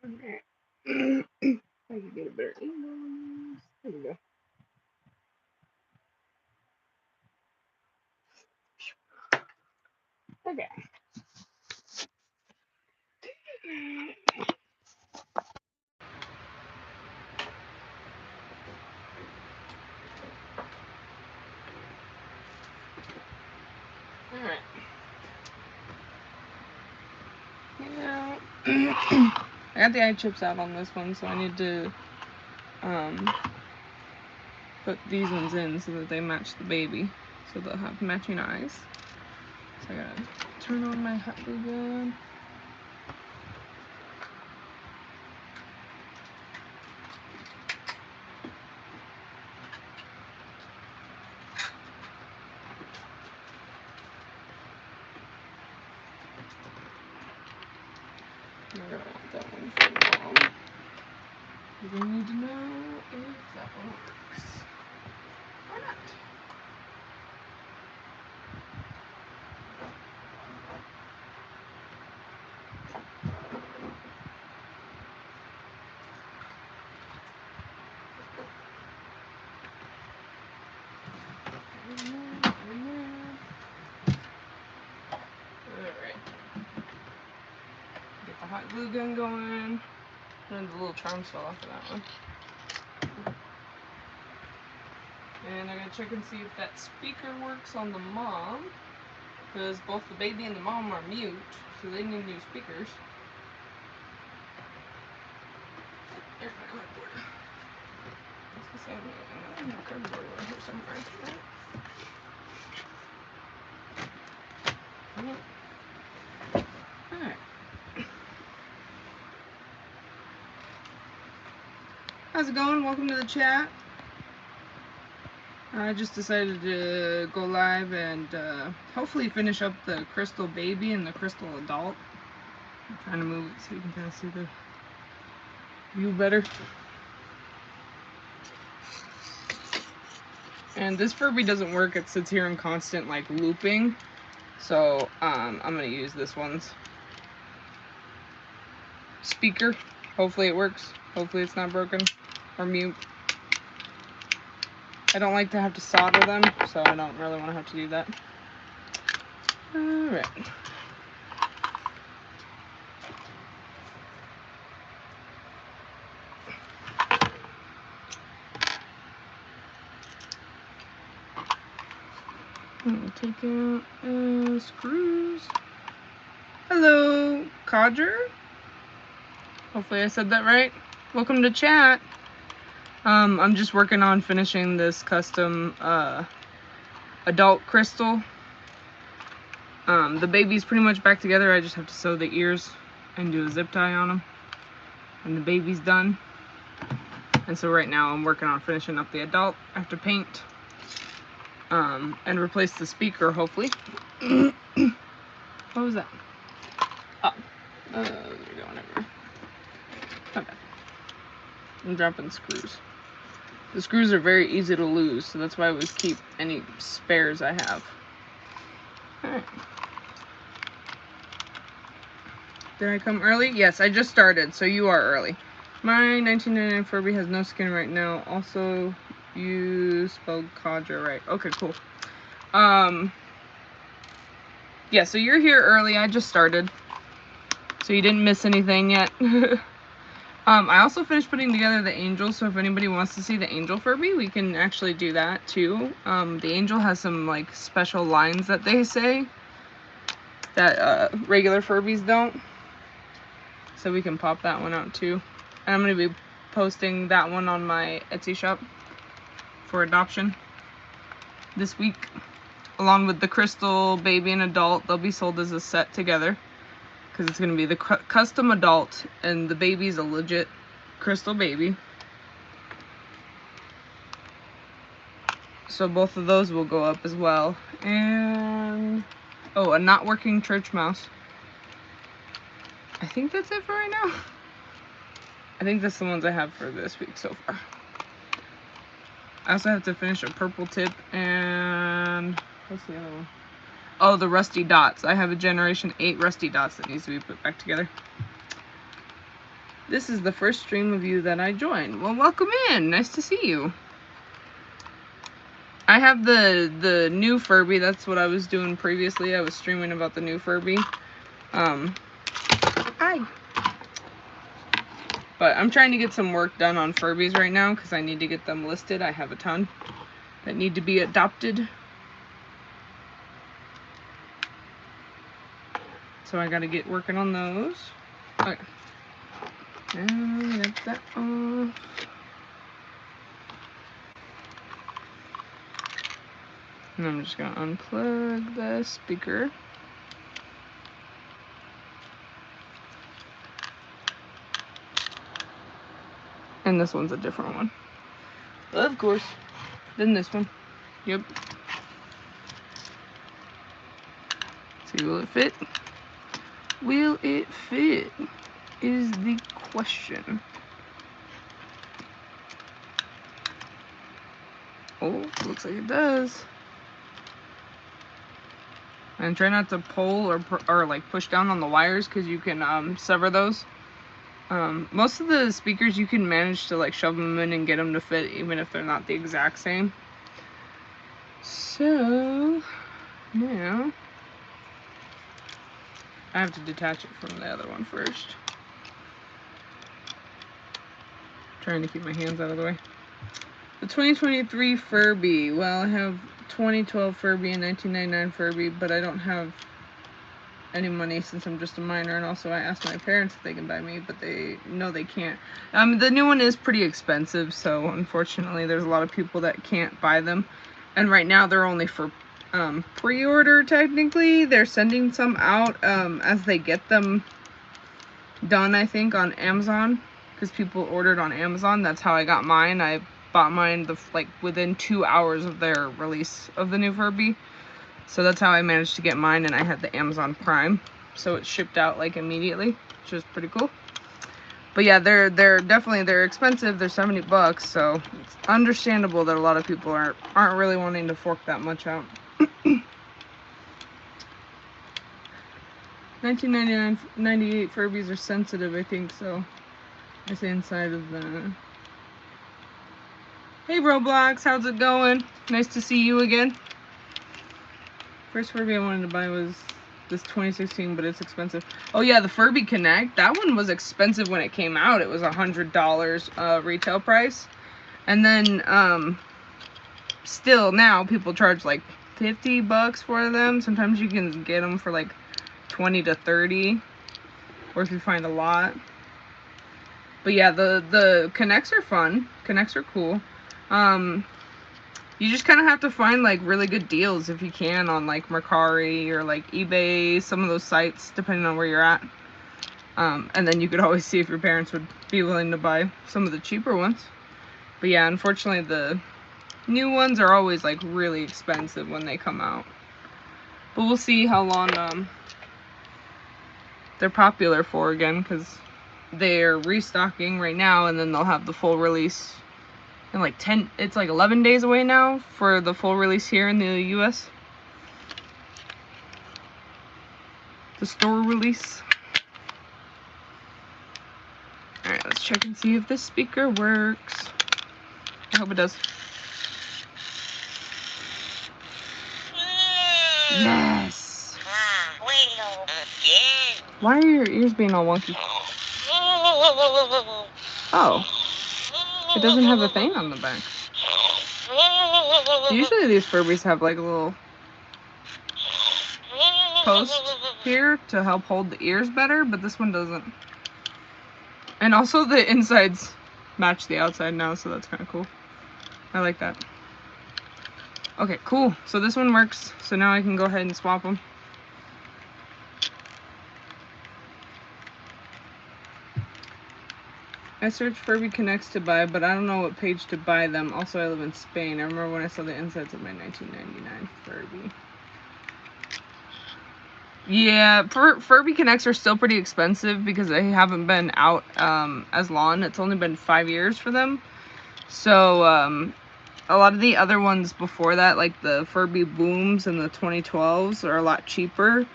Okay. I can get a better angle on this. There we go. Okay. Alright. Now, I got the eye chips out on this one, so I need to put these ones in so that they match the baby. So they'll have matching eyes. So I gotta turn on my hot glue gun. I don't want that one for mom. We need to know if that one works or not. Alright. Get the hot glue gun going. And the little charms fell off of that one. And I gotta check and see if that speaker works on the mom. Because both the baby and the mom are mute, so they need new speakers. There's my cardboard. I was gonna say, I have cardboard around here somewhere. Alright. How's it going? Welcome to the chat. I just decided to go live and hopefully finish up the crystal baby and the crystal adult. I'm trying to move it so you can kind of see the view better. And this Furby doesn't work, it sits here in constant like looping. So I'm gonna use this one's speaker. Hopefully it works. Hopefully it's not broken or mute. I don't like to have to solder them, so I don't really want to have to do that. Alright. I'm gonna take out screws. Hello, Codger. Hopefully I said that right. Welcome to chat. I'm just working on finishing this custom adult crystal. The baby's pretty much back together. I just have to sew the ears and do a zip tie on them. And the baby's done. And so right now I'm working on finishing up the adult. I have to paint and replace the speaker, hopefully. What was that? Oh, they're going everywhere. Okay. I'm dropping screws. The screws are very easy to lose, so that's why I always keep any spares I have. Alright. Did I come early? Yes, I just started, so you are early. My 1999 Furby has no skin right now. Also, you spelled Codger right. Okay, cool. Yeah, so you're here early. I just started. So you didn't miss anything yet. I also finished putting together the angel, so if anybody wants to see the angel Furby, we can actually do that too. The angel has some like special lines that they say that regular Furbies don't. So we can pop that one out too. And I'm going to be posting that one on my Etsy shop for adoption this week. Along with the crystal baby and adult, they'll be sold as a set together. Because it's going to be the custom adult and the baby's a legit crystal baby. So both of those will go up as well. And oh, a not working church mouse. I think that's it for right now. I think that's the ones I have for this week so far. I also have to finish a purple tip and what's the other one? Oh, the rusty dots. I have a generation 8 rusty dots that needs to be put back together. This is the first stream of you that I joined. Well, welcome in. Nice to see you. I have the new Furby. That's what I was doing previously. I was streaming about the new Furby. Hi. But I'm trying to get some work done on Furbies right now because I need to get them listed. I have a ton that need to be adopted. So I gotta get working on those. Okay. And get that off. And I'm just gonna unplug the speaker. And this one's a different one. Of course. Then this one. Yep. See, will it fit? Will it fit? Is the question. Oh, looks like it does. And try not to pull or like push down on the wires because you can sever those. Most of the speakers you can manage to like shove them in and get them to fit even if they're not the exact same. So now I have to detach it from the other one first. Trying to keep my hands out of the way. The 2023 Furby. Well, I have 2012 Furby and 1999 Furby, but I don't have any money since I'm just a minor, and also I asked my parents if they can buy me, but they can't. The new one is pretty expensive, so unfortunately there's a lot of people that can't buy them. And right now they're only for pre-order technically. They're sending some out as they get them done, I think, on Amazon, because people ordered on Amazon. That's how I got mine. I bought mine like within 2 hours of their release of the new Furby. So that's how I managed to get mine, and I had the Amazon Prime, so it shipped out like immediately, which was pretty cool. But yeah, they're expensive. They're $70, so it's understandable that a lot of people aren't really wanting to fork that much out. 1999, 98 Furbies are sensitive, I think, so it's inside of the... Hey Roblox, how's it going? Nice to see you again. First Furby I wanted to buy was this 2016, but it's expensive. Oh yeah, the Furby Connect, that one was expensive when it came out. It was $100 retail price. And then still now people charge like $50 for them. Sometimes you can get them for like 20 to 30, or if you find a lot. But yeah, the Connects are fun. Connects are cool. You just kind of have to find like really good deals if you can on like Mercari or like eBay, some of those sites, depending on where you're at. And then you could always see if your parents would be willing to buy some of the cheaper ones. But yeah, unfortunately the new ones are always like really expensive when they come out. But we'll see how long they're popular for again, because they're restocking right now, and then they'll have the full release in like 11 days away now for the full release here in the US. The store release. Alright, let's check and see if this speaker works. I hope it does. Yes! Why are your ears being all wonky? Oh. It doesn't have a thing on the back. Usually these Furbies have like a little post here to help hold the ears better, but this one doesn't. And also the insides match the outside now, so that's kind of cool. I like that. Okay, cool. So this one works, so now I can go ahead and swap them. I searched Furby Connects to buy, but I don't know what page to buy them. Also, I live in Spain. I remember when I saw the insides of my 1999 Furby. Yeah, Furby Connects are still pretty expensive because they haven't been out as long. It's only been 5 years for them. So, a lot of the other ones before that, like the Furby Booms and the 2012s, are a lot cheaper.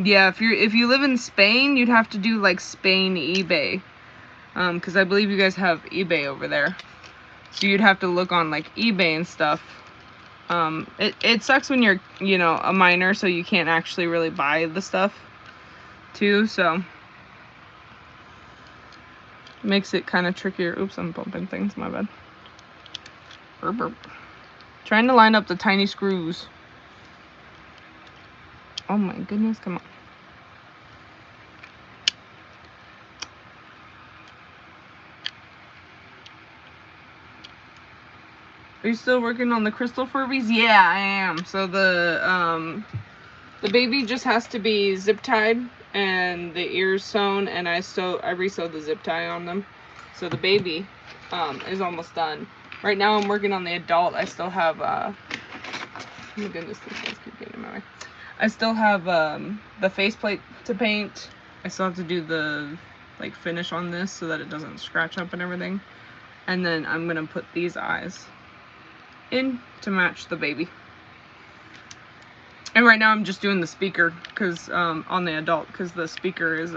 Yeah, if you live in Spain, you'd have to do like Spain eBay. Because I believe you guys have eBay over there. So you'd have to look on like eBay and stuff. It sucks when you're, you know, a minor, so you can't actually really buy the stuff too, so it makes it kind of trickier. Oops, I'm bumping things, my bad. Burp, burp. Trying to line up the tiny screws. Oh my goodness, come on. Are you still working on the crystal Furbies? Yeah, I am. So the baby just has to be zip tied and the ears sewn, and I re-sewed the zip tie on them. So the baby is almost done. Right now I'm working on the adult. I still have oh my goodness, these things keep getting in my way. I still have the faceplate to paint. I still have to do the like finish on this so that it doesn't scratch up and everything. And then I'm gonna put these eyes in to match the baby. And right now I'm just doing the speaker because on the adult, because the speaker is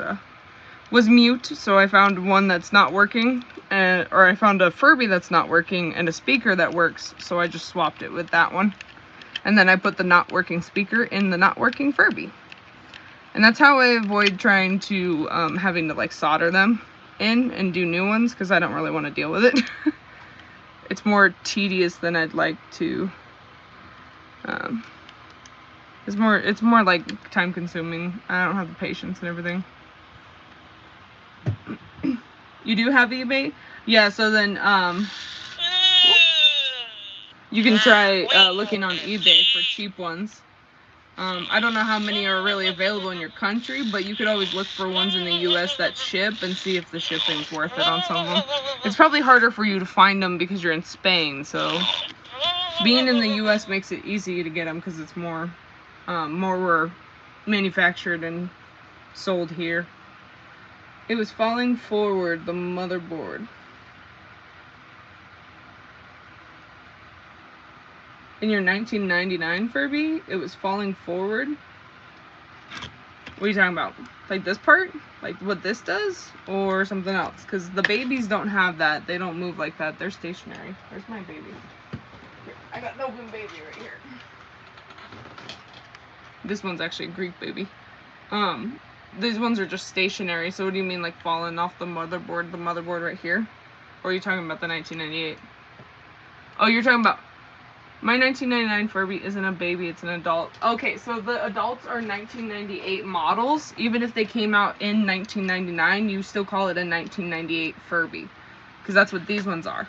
was mute, so I found one that's not working, or I found a Furby that's not working and a speaker that works, so I just swapped it with that one. And then I put the not working speaker in the not working Furby. And that's how I avoid trying to having to like solder them in and do new ones, because I don't really want to deal with it. It's more tedious than I'd like to. It's more like time consuming. I don't have the patience and everything. You do have eBay? Yeah, so then you can try looking on eBay for cheap ones. I don't know how many are really available in your country, but you could always look for ones in the US that ship and see if the shipping's worth it on some of them. It's probably harder for you to find them because you're in Spain, so being in the US makes it easy to get them because it's more were manufactured and sold here. It was falling forward, the motherboard. In your 1999 Furby, it was falling forward? What are you talking about? Like this part? Like what this does? Or something else? Because the babies don't have that. They don't move like that. They're stationary. Where's my baby? Here. I got an open baby right here. This one's actually a Greek baby. These ones are just stationary. So what do you mean like falling off the motherboard? The motherboard right here? Or are you talking about the 1998? Oh, you're talking about... My 1999 Furby isn't a baby, it's an adult. Okay, so the adults are 1998 models. Even if they came out in 1999, you still call it a 1998 Furby. Because that's what these ones are.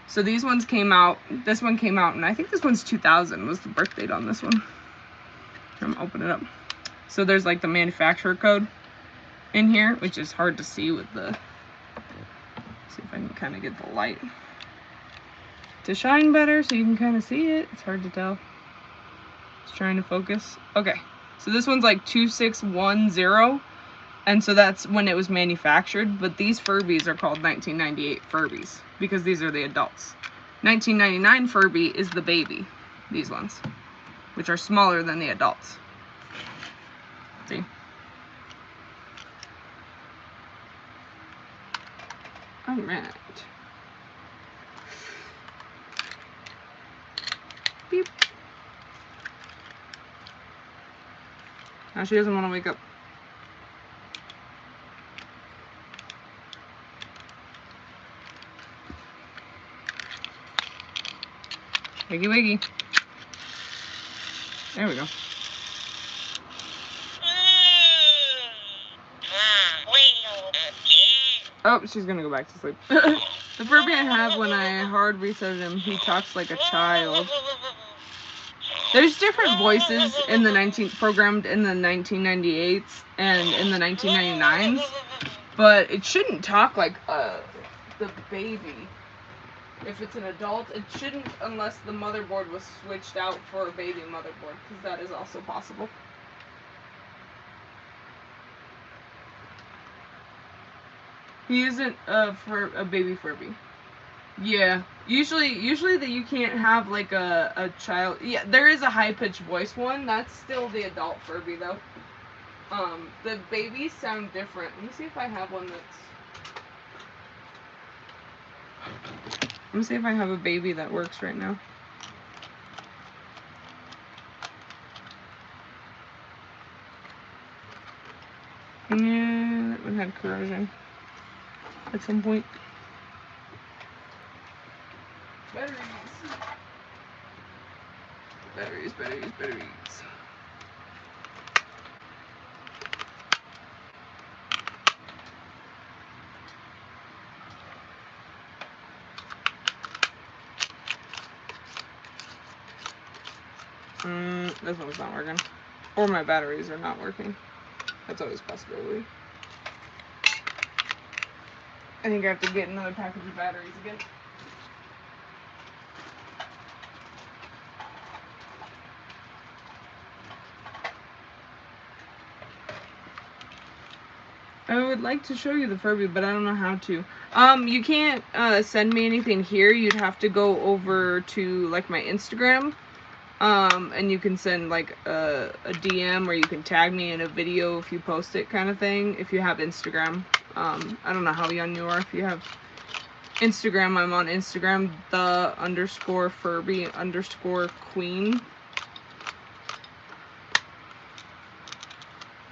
So these ones came out, this one came out, and I think this one's 2000 was the birth date on this one. I'm gonna open it up. So there's like the manufacturer code in here, which is hard to see with the... See if I can kind of get the light to shine better so you can kind of see it. It's hard to tell. Just trying to focus. Okay, so this one's like 2610, and so that's when it was manufactured, but these Furbies are called 1998 Furbies because these are the adults. 1999 Furby is the baby, these ones, which are smaller than the adults. See? All right. Beep. Now she doesn't want to wake up. Wiggy wiggy. There we go. Oh, she's gonna go back to sleep. The Furby I have, when I hard reset him, he talks like a child. There's different voices in the programmed in the 1998s and in the 1999s, but it shouldn't talk like the baby. If it's an adult, it shouldn't unless the motherboard was switched out for a baby motherboard, because that is also possible. He isn't for a baby Furby. Yeah, usually that you can't have like a child. Yeah, there is a high-pitched voice one. That's still the adult Furby though. The babies sound different. Let me see if I have one that's... Let me see if I have a baby that works right now. Yeah, that one had corrosion at some point. Batteries. Batteries, batteries, batteries. This one's not working. Or my batteries are not working. That's always a possibility. I think I have to get another package of batteries again. I would like to show you the Furby, but I don't know how to. You can't send me anything here. You'd have to go over to like my Instagram. And you can send like a DM, or you can tag me in a video if you post it, kind of thing, if you have Instagram. I don't know how young you are. If you have Instagram, I'm on Instagram, _Furby_Queen.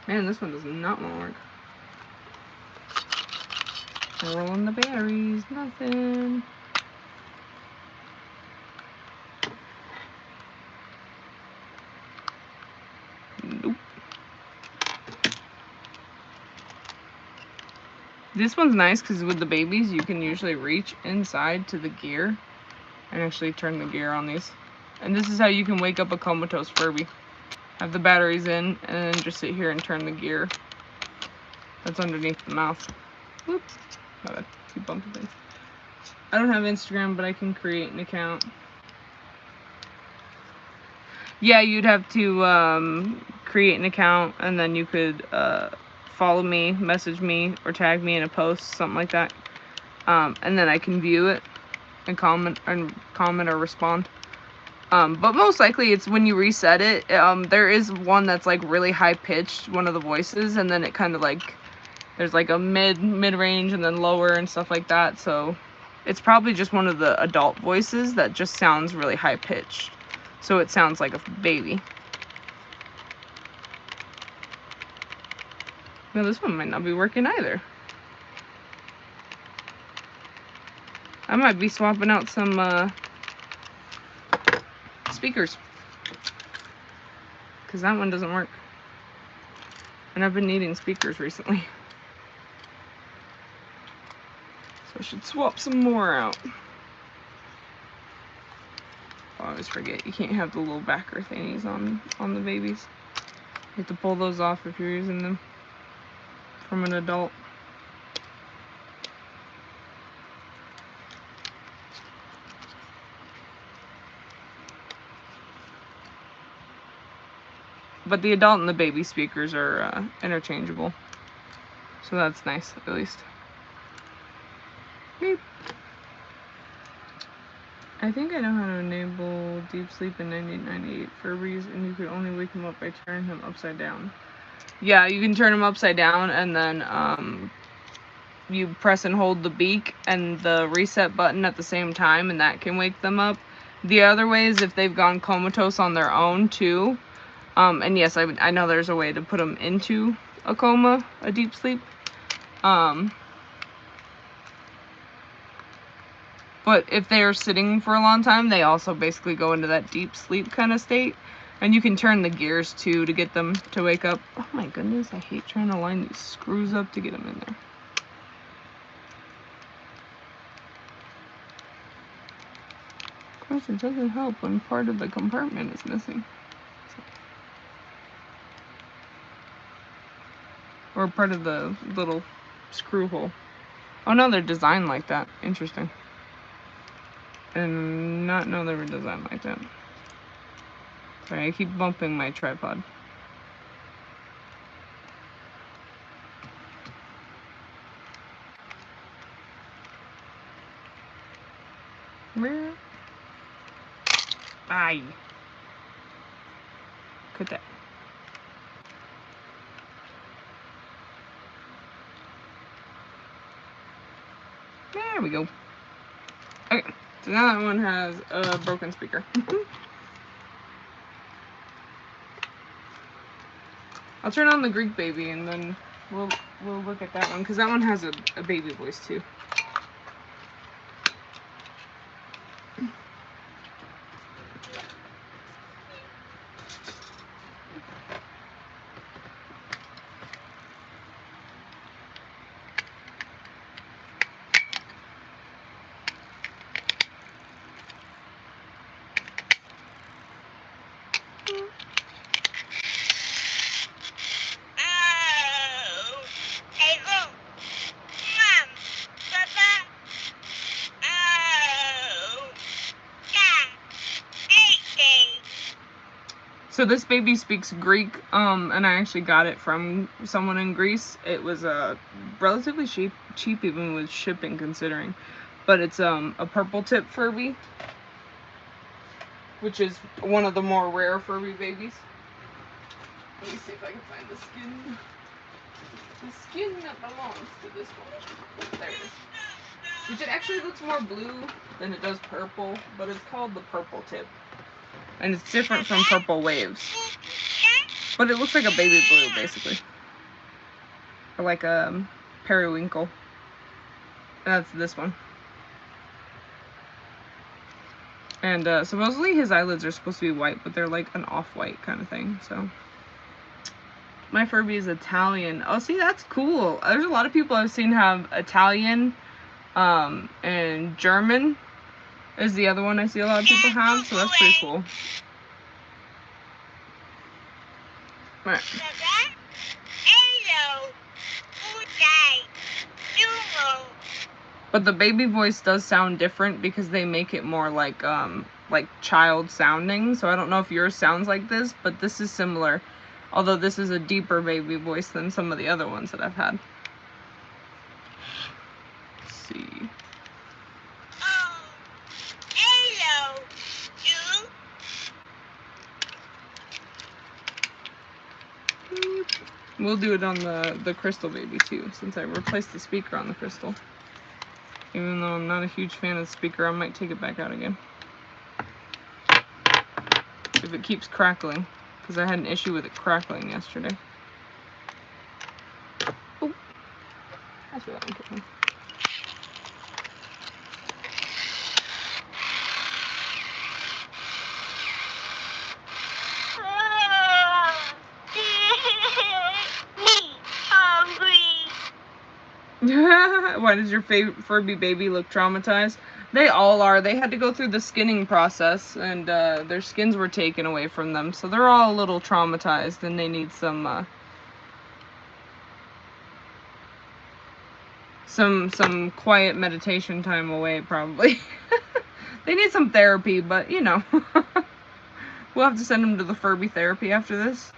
Man, this one does not want to work. Rolling the batteries, nothing. Nope. This one's nice because with the babies, you can usually reach inside to the gear and actually turn the gear on these. And this is how you can wake up a comatose Furby. Have the batteries in, and then just sit here and turn the gear that's underneath the mouth. Whoops. My bad. Keep bumping things. I don't have Instagram, but I can create an account. Yeah, you'd have to create an account, and then you could follow me, message me, or tag me in a post, something like that. And then I can view it and comment or respond. But most likely it's when you reset it. There is one that's like really high pitched, one of the voices, and then it kind of like there's like a mid-range and then lower and stuff like that. So it's probably just one of the adult voices that just sounds really high pitched. So it sounds like a baby. Now this one might not be working either. I might be swapping out some speakers, because that one doesn't work. And I've been needing speakers recently. So I should swap some more out. I always forget, you can't have the little backer thingies on the babies. You have to pull those off if you're using them from an adult. But the adult and the baby speakers are interchangeable. So that's nice, at least. Beep. I think I know how to enable deep sleep in 9898 Furbies, and you could only wake him up by turning him upside down. Yeah, you can turn him upside down, and then you press and hold the beak and the reset button at the same time, and that can wake them up. The other way is if they've gone comatose on their own too. And yes, I know there's a way to put them into a coma, a deep sleep. But if they're sitting for a long time, they also basically go into that deep sleep kind of state. And you can turn the gears too to get them to wake up. Oh my goodness, I hate trying to line these screws up to get them in there. Of course, it doesn't help when part of the compartment is missing. Or part of the little screw hole. Oh no, they're designed like that. Interesting. I did not know they were designed like that. Sorry, I keep bumping my tripod. Where? Aye. Cut that. There we go. Okay, so now that one has a broken speaker. I'll turn on the Greek baby and then we'll look at that one because that one has a baby voice too. So this baby speaks Greek, and I actually got it from someone in Greece. It was relatively cheap even with shipping considering. But it's a purple tip Furby, which is one of the more rare Furby babies. Let me see if I can find the skin. The skin that belongs to this one. There it is. Which it actually looks more blue than it does purple, but it's called the purple tip. And it's different from purple waves. But it looks like a baby blue, basically. Or like a periwinkle. That's this one. And supposedly his eyelids are supposed to be white, but they're like an off-white kind of thing, so. My Furby is Italian. Oh, see, that's cool. There's a lot of people I've seen have Italian, and German is the other one I see a lot of people have, so that's pretty cool. Right. But the baby voice does sound different because they make it more like child sounding. So I don't know if yours sounds like this, but this is similar. Although this is a deeper baby voice than some of the other ones that I've had. Let's see. We'll do it on the crystal baby too, since I replaced the speaker on the crystal. Even though I'm not a huge fan of the speaker, I might take it back out again. If it keeps crackling, because I had an issue with it crackling yesterday. Oh, that's where that one came from. Why does your Furby baby look traumatized? They all are. They had to go through the skinning process, and their skins were taken away from them, so they're all a little traumatized, and they need some quiet meditation time away, probably. They need some therapy, but you know, we'll have to send them to the Furby therapy after this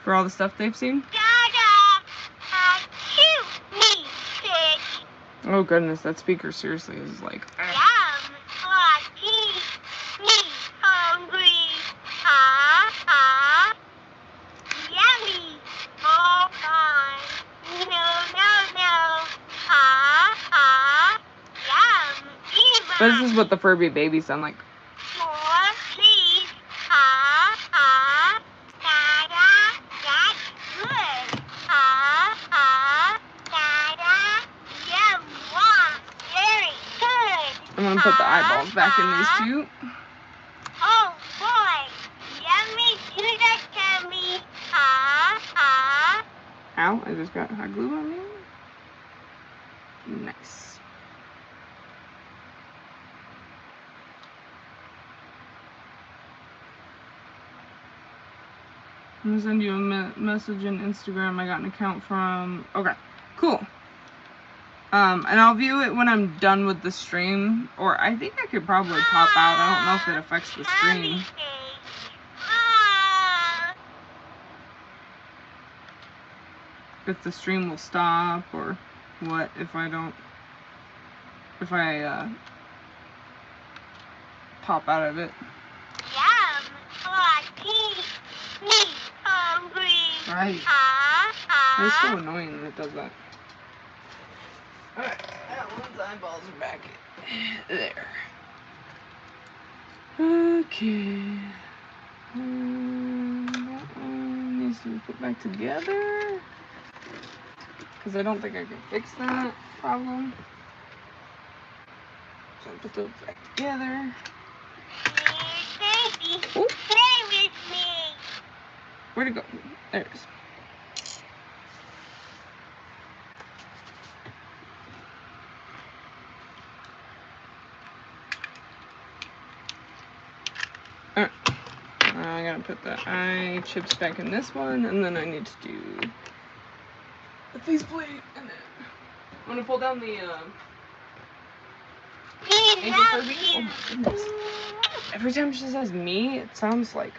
for all the stuff they've seen. Oh goodness, that speaker seriously is like. Hungry. Yummy. All gone. No. Yum. This is what the Furby babies sound like. More, please. Dada, that's good. Dada, yum. Very good. I'm gonna put the eyeballs back in these two. Oh boy, yummy to the tummy. Ow, I just got hot glue on me. Nice. I'm gonna send you a message in Instagram. I got an account from. Okay, cool. And I'll view it when I'm done with the stream, or I think I could probably pop out. I don't know if it affects the stream. If the stream will stop, or what if I don't, if I pop out of it. Yum, me hungry. Right. It's so annoying that it does that. Alright, now One's eyeballs are back there. Okay. That one needs to be put back together. Because I don't think I can fix that problem. So I'll put those back together. Baby, Ooh. play with me. Where'd it go? There it is. Alright. I gotta put the eye chips back in this one, and then I need to do the faceplate, and then I'm gonna pull down the ankle Furby. Oh my goodness. Every time she says me, it sounds like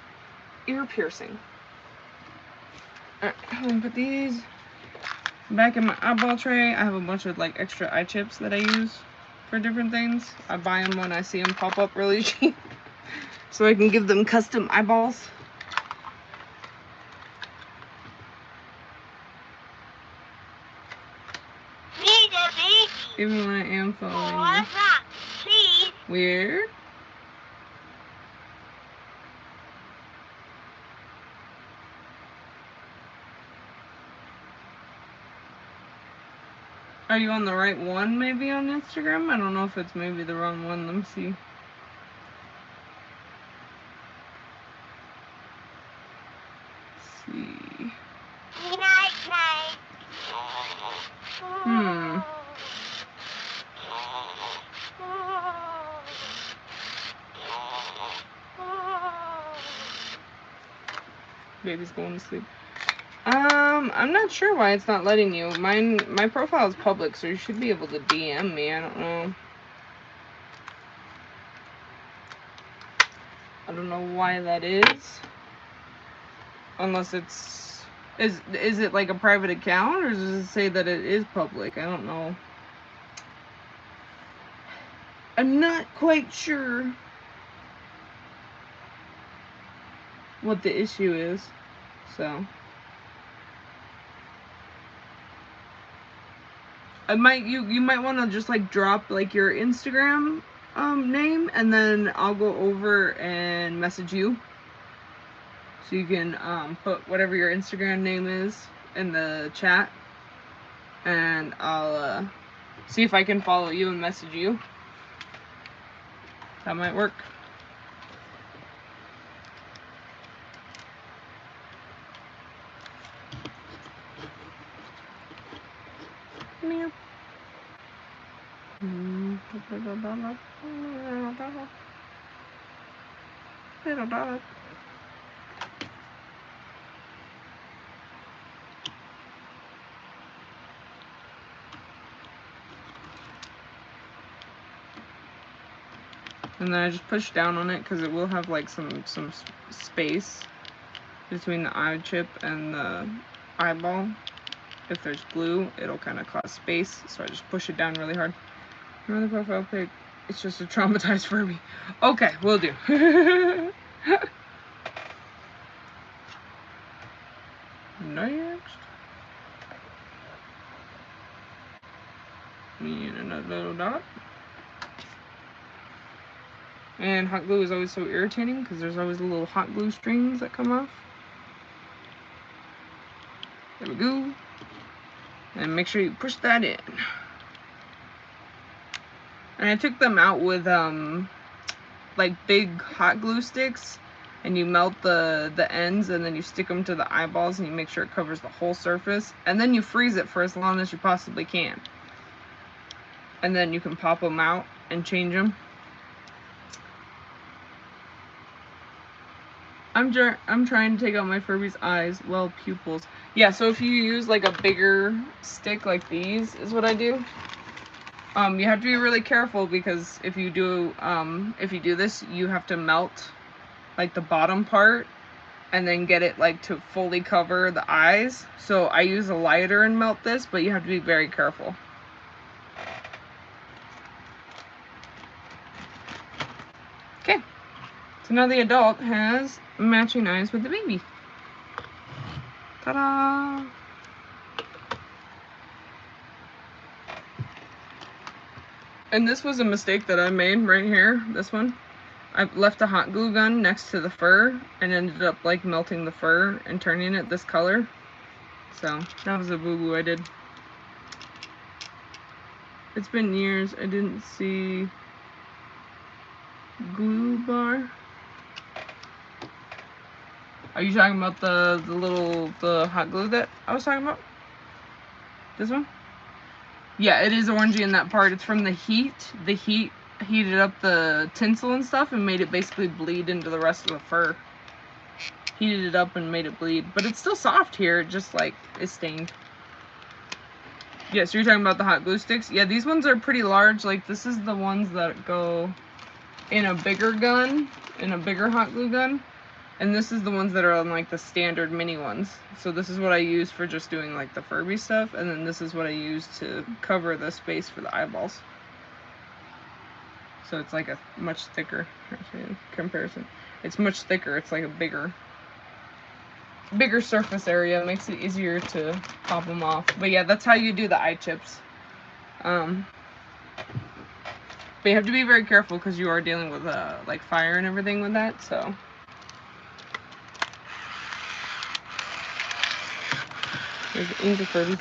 ear piercing. Alright, I'm gonna put these back in my eyeball tray. I have a bunch of like extra eye chips that I use for different things. I buy them when I see them pop up really cheap, so I can give them custom eyeballs. Even when I am following you. Weird. Are you on the right one maybe on Instagram? I don't know if it's maybe the wrong one. Let me see. Let's see. Baby's going to sleep. I'm not sure why it's not letting you. My profile is public, so you should be able to DM me. I don't know. I don't know why that is. Unless it's... Is it like a private account, or does it say that it is public? I don't know. I'm not quite sure what the issue is, so... You might want to just like drop like your Instagram name, and then I'll go over and message you, so you can put whatever your Instagram name is in the chat, and I'll see if I can follow you and message you. That might work. Meow. Little dog. And then I just push down on it because it will have like some space between the eye chip and the eyeball. If there's glue, it'll kind of cause space, so I just push it down really hard. Remember the profile pic? It's just a traumatized Furby. Okay, will do. Next. And another little dot. And hot glue is always so irritating because there's always little hot glue strings that come off. There we go. And make sure you push that in. And I took them out with like big hot glue sticks, and you melt the ends, and then you stick them to the eyeballs, and you make sure it covers the whole surface, and then you freeze it for as long as you possibly can. And then you can pop them out and change them. I'm trying to take out my Furby's eyes, well, pupils. Yeah, so if you use like a bigger stick like these is what I do. You have to be really careful because if you do this, you have to melt like the bottom part and then get it like to fully cover the eyes. So I use a lighter and melt this, but you have to be very careful. Okay, so now the adult has matching eyes with the baby. Ta-da! And this was a mistake that I made right here, this one. I left a hot glue gun next to the fur and ended up like melting the fur and turning it this color. So that was a boo-boo I did. It's been years, I didn't see glue bar. Are you talking about the hot glue that I was talking about? This one? Yeah, it is orangey in that part. It's from the heat. The heat heated up the tinsel and stuff and made it basically bleed into the rest of the fur. Heated it up and made it bleed. But it's still soft here, it just like is stained. Yeah, so you're talking about the hot glue sticks? Yeah, these ones are pretty large. Like this is the ones that go in a bigger gun, in a bigger hot glue gun. And this is the ones that are on like the standard mini ones. So this is what I use for just doing like the Furby stuff. And then this is what I use to cover the space for the eyeballs. So it's like a much thicker comparison. It's much thicker. It's like a bigger surface area. It makes it easier to pop them off. But yeah, that's how you do the eye chips. But you have to be very careful because you are dealing with like fire and everything with that. So. There's the angel Furby.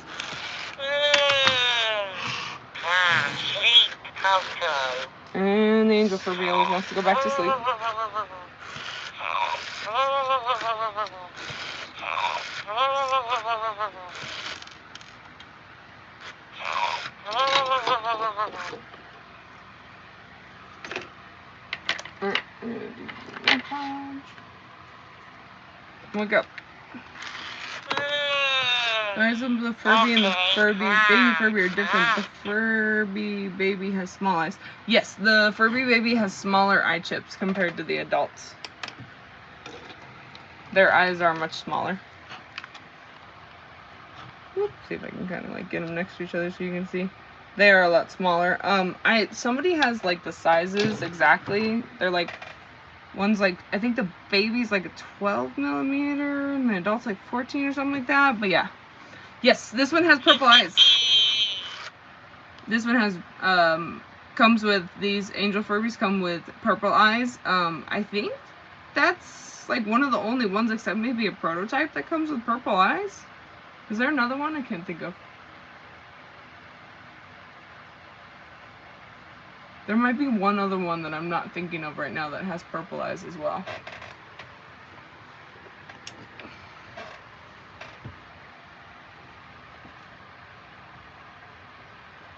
And the angel Furby always wants to go back to sleep. Wake up. The Furby and the baby Furby are different. The Furby baby has small eyes. Yes, the Furby baby has smaller eye chips compared to the adults. Their eyes are much smaller. Whoop, see if I can kind of like get them next to each other so you can see. They are a lot smaller. Somebody has like the sizes exactly. They're like, one's like, I think the baby's like a 12 millimeter and the adult's like 14 or something like that. But yeah. Yes, this one has purple eyes. This one has, comes with, these angel Furbies come with purple eyes. I think that's like one of the only ones, except maybe a prototype, that comes with purple eyes. Is there another one? I can't think of. There might be one other one that I'm not thinking of right now that has purple eyes as well.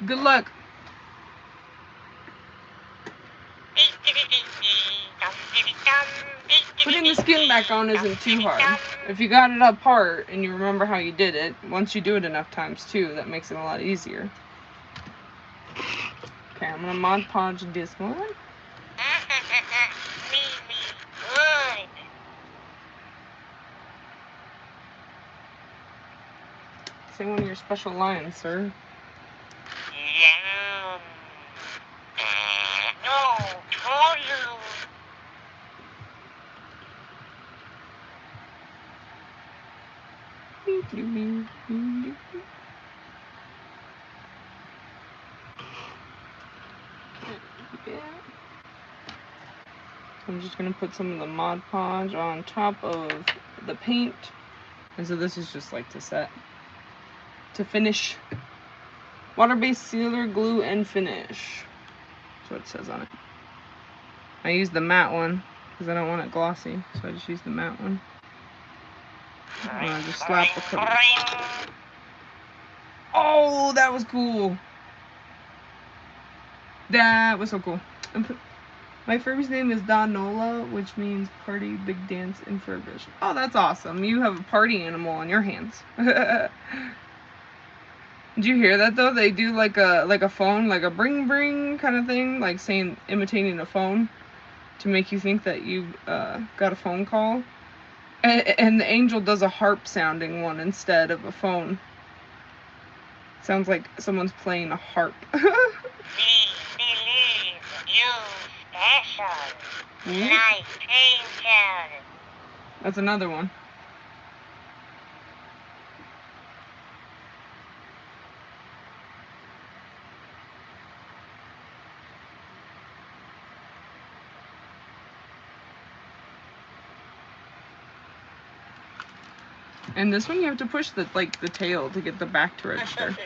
Good luck. Putting the skin back on isn't too hard. If you got it apart and you remember how you did it, once you do it enough times too, that makes it a lot easier. Okay, I'm gonna Mod Podge this one. Say one of your special lines, sir. I'm just going to put some of the Mod Podge on top of the paint. And so this is just like to set. To finish. Water-based sealer, glue, and finish. That's what it says on it. I use the matte one because I don't want it glossy. So I just use the matte one. And I just slap the coat. Oh, that was cool. That was so cool. My Furby's name is Donola, which means party, big dance, and Furbish. Oh, that's awesome. You have a party animal on your hands. Did you hear that though? They do like a phone, like a bring bring kind of thing, like imitating a phone to make you think that you got a phone call. And the angel does a harp sounding one instead of a phone. Sounds like someone's playing a harp. That's another one. And this one you have to push the tail to get the back to register. Okay.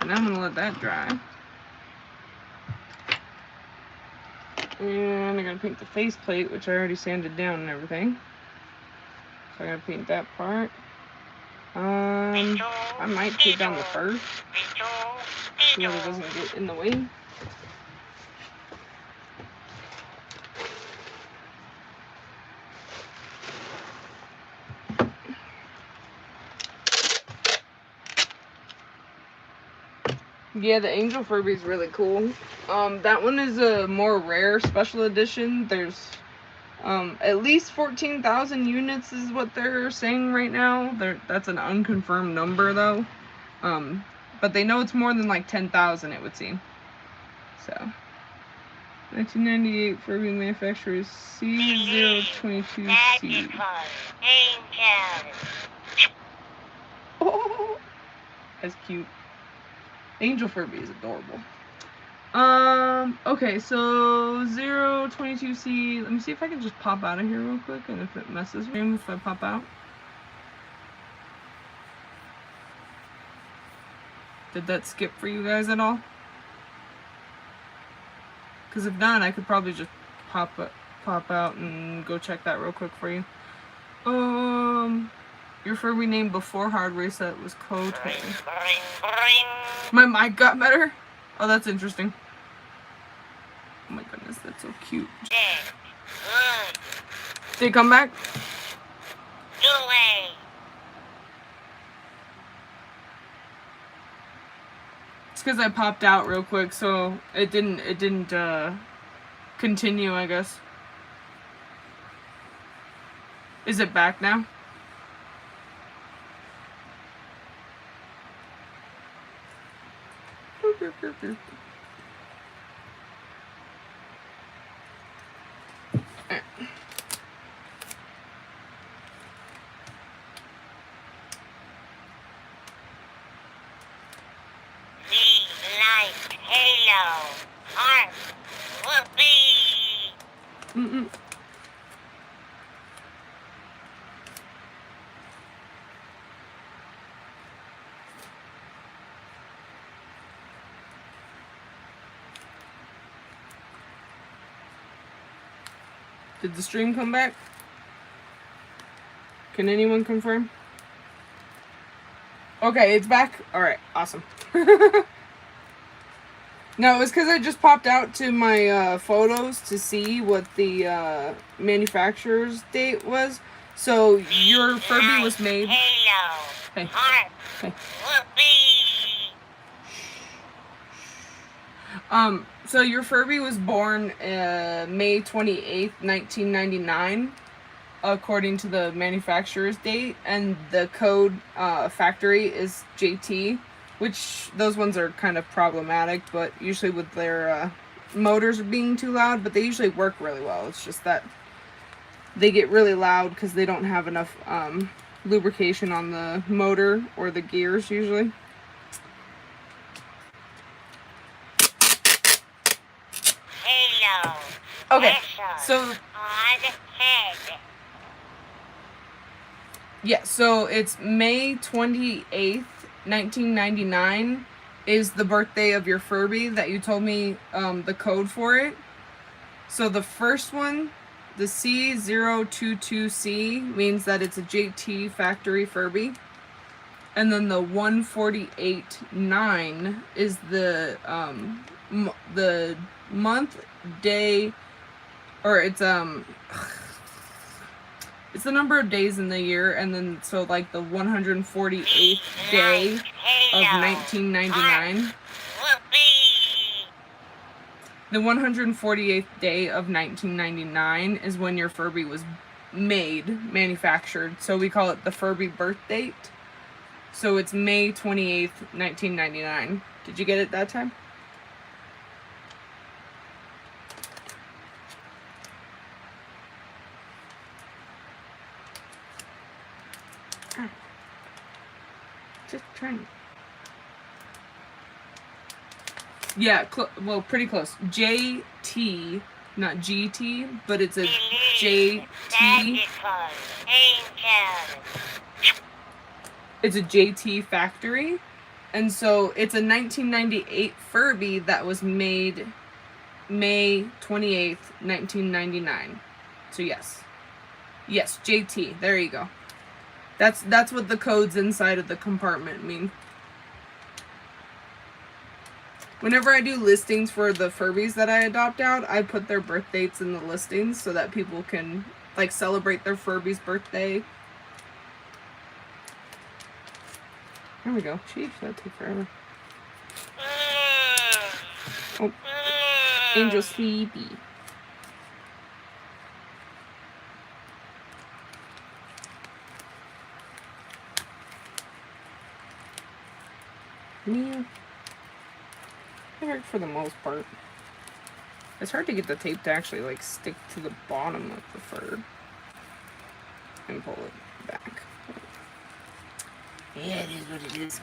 So now I'm gonna let that dry. And I'm gonna paint the faceplate, which I already sanded down and everything. So I'm gonna paint that part. I might take down the fur so that it doesn't get in the way. Yeah, the Angel Furby is really cool. That one is a more rare special edition. There's at least 14,000 units is what they're saying right now. That's an unconfirmed number though. But they know it's more than like 10,000 it would seem. So 1998 Furby manufacturer C022C. Oh, that's cute. Angel Furby is adorable. Okay, so 022C. Let me see if I can just pop out of here real quick, and if it messes with me if I pop out. Did that skip for you guys at all? Because if not, I could probably just pop out and go check that real quick for you. Your Furby name before hard reset was Koto. My mic got better? Oh, that's interesting. Oh my goodness, that's so cute. Did it come back? It's because I popped out real quick, so it didn't continue, I guess. Is it back now? Did the stream come back? Can anyone confirm? Okay, it's back. Alright, awesome. No, it was because I just popped out to my photos to see what the manufacturer's date was. So your Furby was made. Hey. Hey. So your Furby was born May 28th, 1999, according to the manufacturer's date, and the code factory is JT, which those ones are kind of problematic, but usually with their motors being too loud, but they usually work really well. It's just that they get really loud because they don't have enough lubrication on the motor or the gears usually. Okay, so yeah, so it's May 28th, 1999 is the birthday of your Furby that you told me the code for it. So the first one, the C022C, means that it's a JT factory Furby. And then the 148.9 is the month, day, or it's the number of days in the year, and then so like the 148th day of 1999. The 148th day of 1999 is when your Furby was manufactured. So we call it the Furby birth date. So it's May 28th, 1999. Did you get it that time? Just trying. Yeah, well, pretty close. JT, not GT, but it's a JT. It's a JT factory. And so it's a 1998 Furby that was made May 28th, 1999. So yes. Yes, JT. There you go. That's what the codes inside of the compartment mean. Whenever I do listings for the Furbies that I adopt out, I put their birth dates in the listings so that people can like celebrate their Furby's birthday. There we go. Sheesh, that took forever. Oh, Angel sleepy. Yeah. It worked for the most part. It's hard to get the tape to actually like stick to the bottom of the fur and pull it back. Yeah, it is what it is.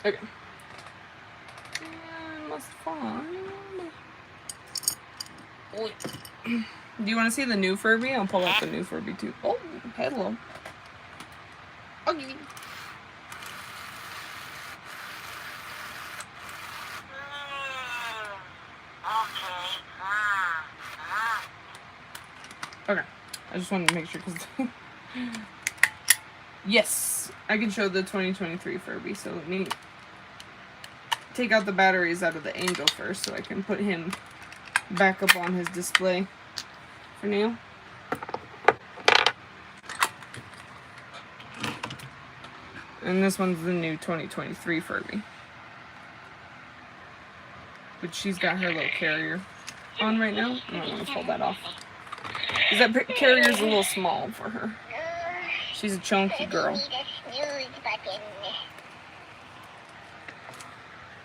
Okay. And let's find. Oh. Do you want to see the new Furby? I'll pull out the new Furby too. Oh, hello. Okay. Okay, I just wanted to make sure because yes, I can show the 2023 Furby. So let me take out the batteries out of the Angel first, so I can put him back up on his display for now. And this one's the new 2023 Furby, but she's got her little carrier on right now. I don't want to pull that off. Because that carrier's a little small for her. She's a chunky girl.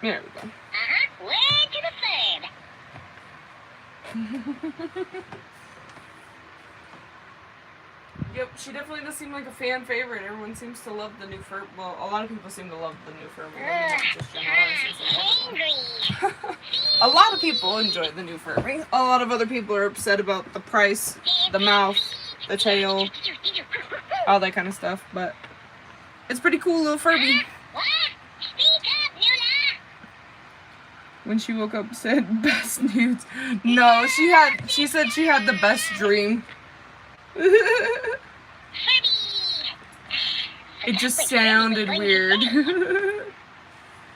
There we go. Way to the third. Yep, she definitely does seem like a fan favorite. Everyone seems to love the new Furby. Well, a lot of people seem to love the new Furby. Not just general. A lot of people enjoy the new Furby. A lot of other people are upset about the price, the mouth, the tail, all that kind of stuff. But it's pretty cool little Furby. When she woke up, said best nudes. No, she said she had the best dream. It just sounded weird.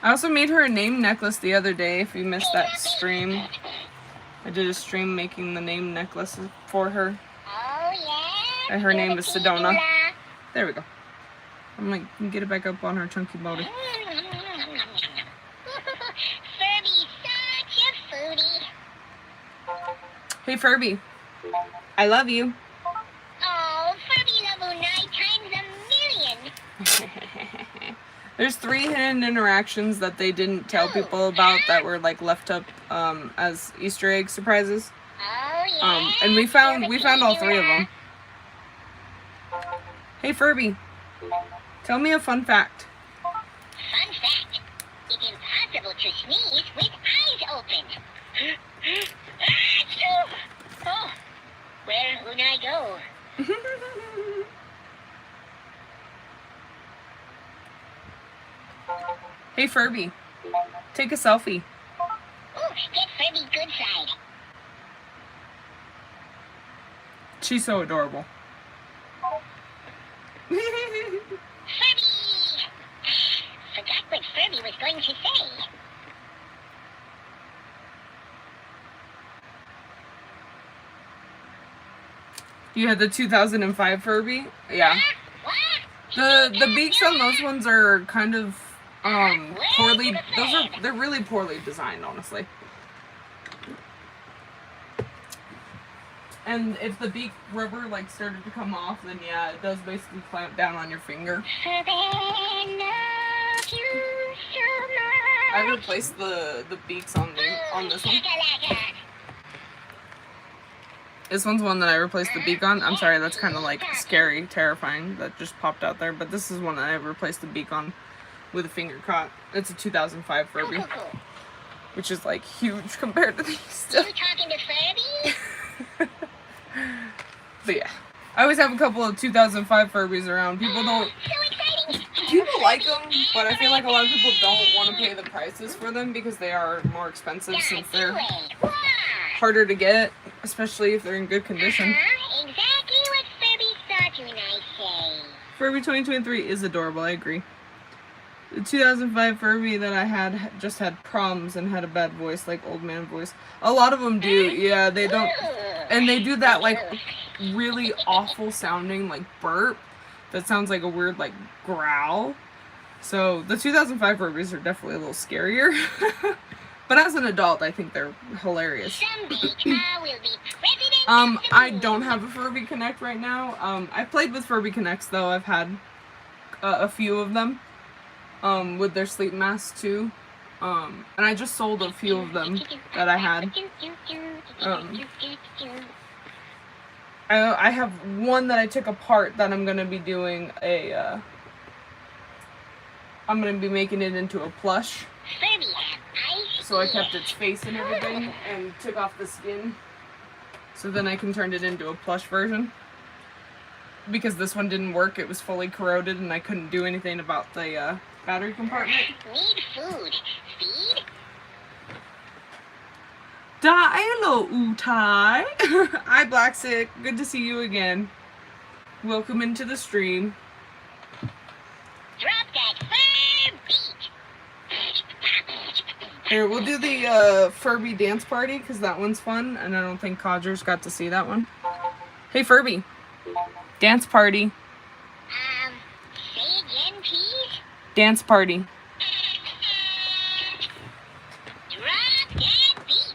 I also made her a name necklace the other day, if you missed that stream. I did a stream making the name necklace for her. Oh, yeah. And her name is Sedona. There we go. I'm like, get it back up on her chunky body. Furby's such a foodie. Hey Furby, I love you. Oh, Furby love you 9 times a million. There's 3 hidden interactions that they didn't tell people about that were like left up as Easter egg surprises. Oh, yeah. And we found all 3 of them. Hey Furby, tell me a fun fact. Fun fact. It's impossible to sneeze with eyes open. Oh, where would I go? Hey Furby, take a selfie. Oh, get Furby good side. She's so adorable. Furby! Forgot what Furby was going to say. You had the 2005 Furby? Yeah. The beaks on those ones are kind of poorly, they're really poorly designed, honestly. And if the beak rubber like started to come off, then yeah, it does basically clamp down on your finger. I replaced the beaks on this one. This one's one that I replaced the beak on. I'm sorry, that's kind of like scary, terrifying. That just popped out there. But this is one that I replaced the beak on with a finger caught. It's a 2005 Furby, which is like huge compared to these stuff. You talking to Furby? But yeah, I always have a couple of 2005 Furbies around. People don't. So exciting! People like them, but I feel like a lot of people don't want to pay the prices for them because they are more expensive since they're harder to get, especially if they're in good condition. Exactly what Furby thought when I say. Furby 2023 is adorable, I agree. The 2005 Furby that I had just had problems and had a bad voice, like old man voice. A lot of them do, yeah, they don't, and they do that like really awful sounding like burp that sounds like a weird like growl. So the 2005 Furbies are definitely a little scarier. But as an adult, I think they're hilarious. I don't have a Furby Connect right now. I played with Furby Connects though. I've had a few of them with their sleep masks too. And I just sold a few of them that I had. I have one that I took apart that I'm gonna be doing a. I'm gonna be making it into a plush. So I kept its face and everything and took off the skin. So then I can turn it into a plush version. Because this one didn't work, it was fully corroded and I couldn't do anything about the battery compartment. Need food. Feed? Hello, Utai. Hi, Blacksick. Good to see you again. Welcome into the stream. Drop that firm beat. Here, we'll do the Furby dance party because that one's fun, and I don't think Codger's got to see that one. Hey, Furby. Dance party. Say again, please. Dance party. Drop that beat.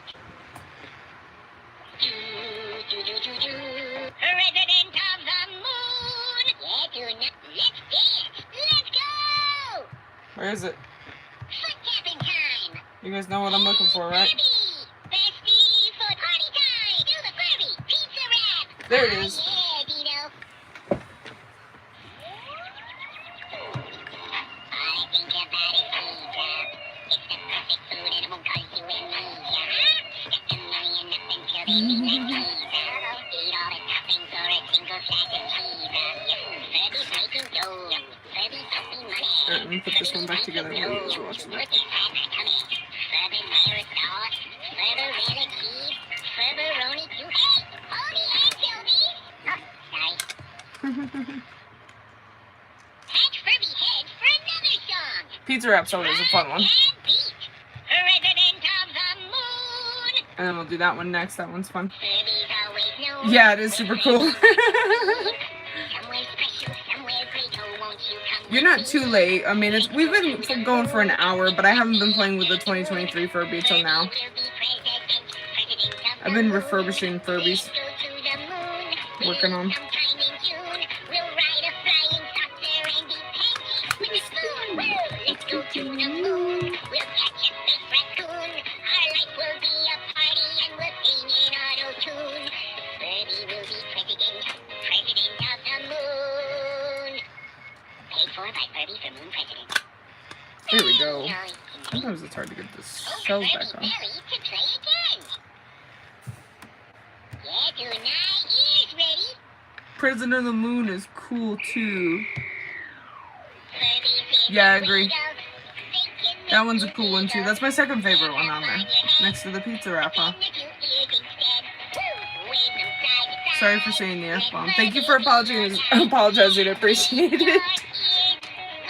Resident of the moon. Let's dance. Let's go. Where is it? Foot tapping time. You guys know what I'm looking for, right? Furby. Bestie foot party time. Do the Furby pizza rap. There it is. Yeah, Dino. I think about it, pizza. It's the perfect food and it won't cause you amnesia. It's a million nothing till they need that pizza. Eat all the toppings or a single slice of cheese. Furby's making dough. Furby's making money. Alright, let me put this one back together while you guys are watching that. Furby mayo sauce. Furby really cheese. Furby-roni too. Hey, hold the anchovies. Oh, sorry. Patch Furby head for another song. Pizza wrap's always a fun one. And beat. Resident of the moon. And then we'll do that one next. That one's fun. Furby's always known. Yeah, it is super cool. Somewhere special, somewhere great. Oh, won't you come You're not too late. I mean, we've been going for an hour, but I haven't been playing with the 2023 Furby until now. I've been refurbishing Furbies. Working on. Let's go to the moon. We'll catch a big raccoon. Our life will be a party and we'll sing in auto-tune. Furby will be president of the moon. Paid for by Furby for moon president. There we go. Sometimes it's hard to get the shells back on. To play again. Yeah, tonight is ready. President of the Moon is cool too. Furby's in Yeah, I the agree. Wiggles. That one's a cool one too. That's my second favorite one on there. Next to the pizza wrap, huh? Sorry for saying the F-bomb. Thank you for apologizing. I appreciate it.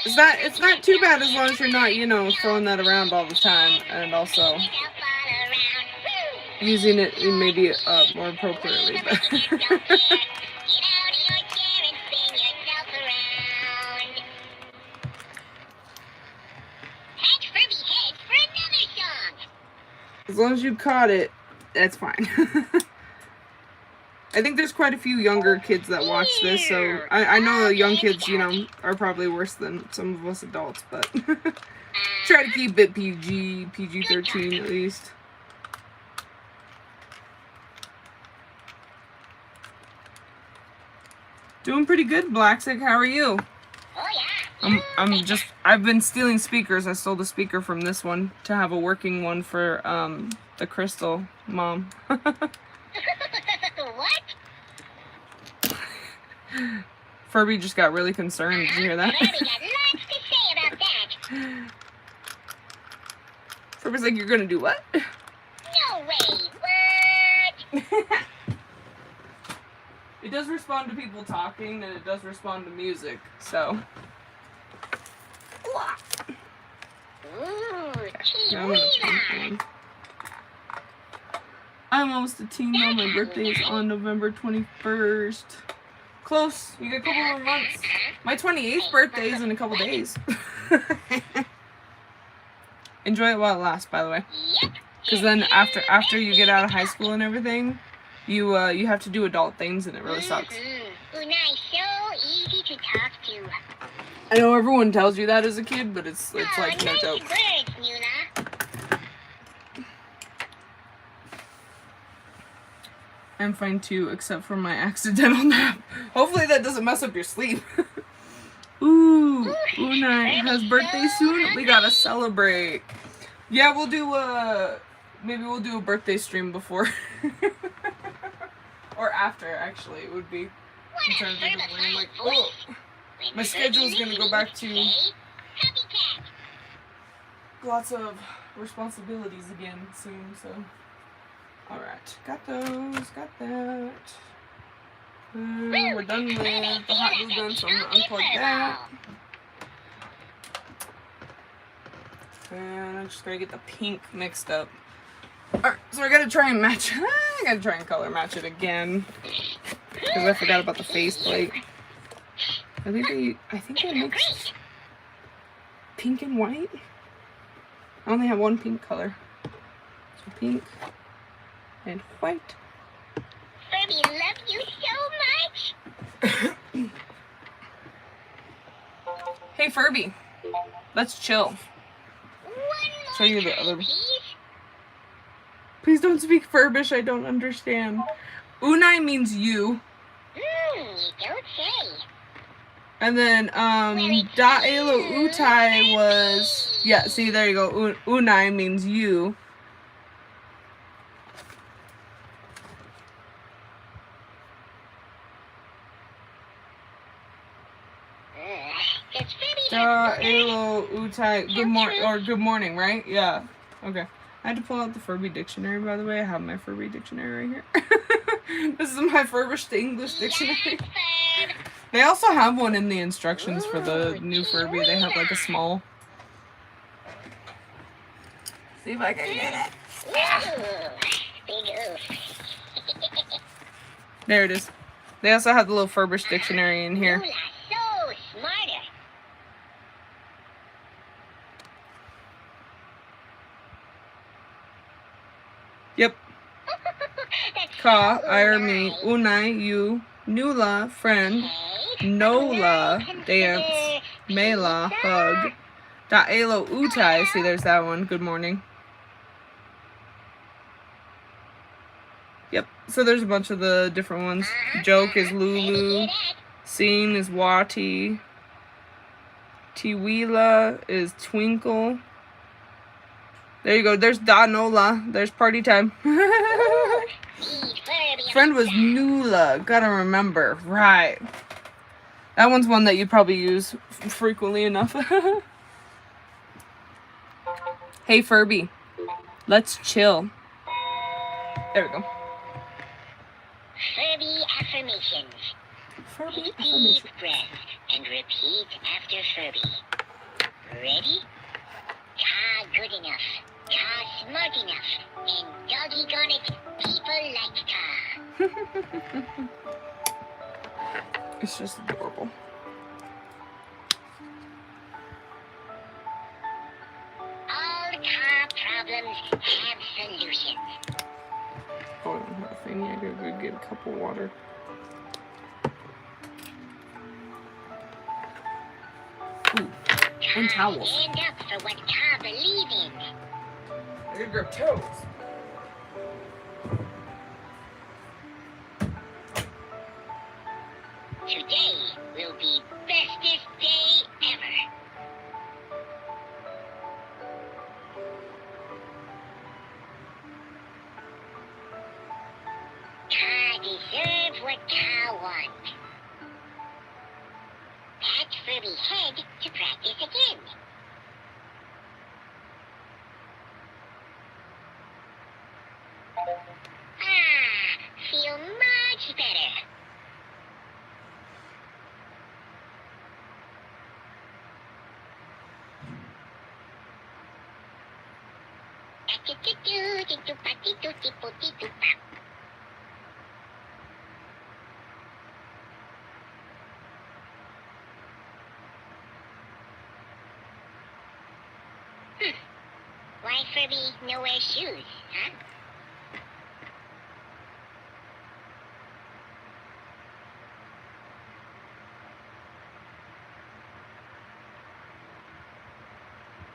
It's not too bad as long as you're not, you know, throwing that around all the time, and also using it maybe more appropriately. But as long as you caught it, that's fine. I think there's quite a few younger kids that watch this, so I know the young kids, you know, are probably worse than some of us adults, but try to keep it PG-13 at least. Doing pretty good, Blackstick. How are you? Oh yeah. I've been stealing speakers. I stole the speaker from this one to have a working one for the Crystal mom. What? Furby just got really concerned. Did you hear that? Furby got lots to say about that. Furby's like, you're gonna do what? No way. What? It does respond to people talking, and it does respond to music, so. Ooh, Yeah, I'm almost a teen now. My birthday is on November 21st. Close. You get a couple more months. My 28th birthday is in a couple days. Enjoy it while it lasts, by the way. Because then after you get out of high school and everything, you have to do adult things, and it really sucks. Unai's so easy to talk to. I know everyone tells you that as a kid, but it's like no nice joke. words, Una. I'm fine too, except for my accidental nap. Hopefully that doesn't mess up your sleep. Ooh, Unai has birthday soon. We gotta celebrate. Yeah, we'll do maybe we'll do a birthday stream before. Or after, actually, it would be. I'm trying to think of when I'm like, oh, my schedule is gonna go back to lots of responsibilities again soon, so. Alright, got those, got that. We're done with the hot glue gun, so I'm gonna unplug that. And I'm just gonna get the pink mixed up. Alright, so I gotta try and match. I gotta try and color match it again. Because I forgot about the faceplate. I think they mixed pink and white. I only have one pink color. So pink and white. Furby loves you so much. Hey Furby, let's chill. Show you the other. Please don't speak Furbish. I don't understand. Unai means you. You don't say. And then Da'elo Utai was, yeah. See, there you go. Unai means you. Da'elo Utai. Good morning, right? Yeah. Okay. I had to pull out the Furby dictionary, by the way. I have my Furby dictionary right here. This is my Furbish to English dictionary. They also have one in the instructions for the new Furby. They have like a small. See if I can get it. There it is. They also have the little Furbish dictionary in here. So smarter. Yep. Ka, Irami, Unai, you, Nula, friend, Nola, dance, Mela, hug, Da'elo Utai, see there's that one, good morning. Yep, so there's a bunch of the different ones. Joke is Lulu, Scene is Wati, Tiwila is Twinkle. There you go, there's Danola, there's party time. Friend was Nula, gotta remember, right. That one's one that you probably use frequently enough. Hey Furby, let's chill. There we go. Furby affirmations. Furby Deep affirmation. breath and repeat after Furby. Ready? Ta good enough. Ta smart enough. And doggone it, people like Ta. It's just adorable. All Ta problems have solutions. Hold on. water thing. I gotta go get a cup of water. Ooh, and towels. Stand up for what Ka believe in. I gotta grab towels. Today will be bestest day ever. Ka deserves what Ka wants. Pat Furby head to practice again. Feel much better. Why Furby no wear shoes, huh?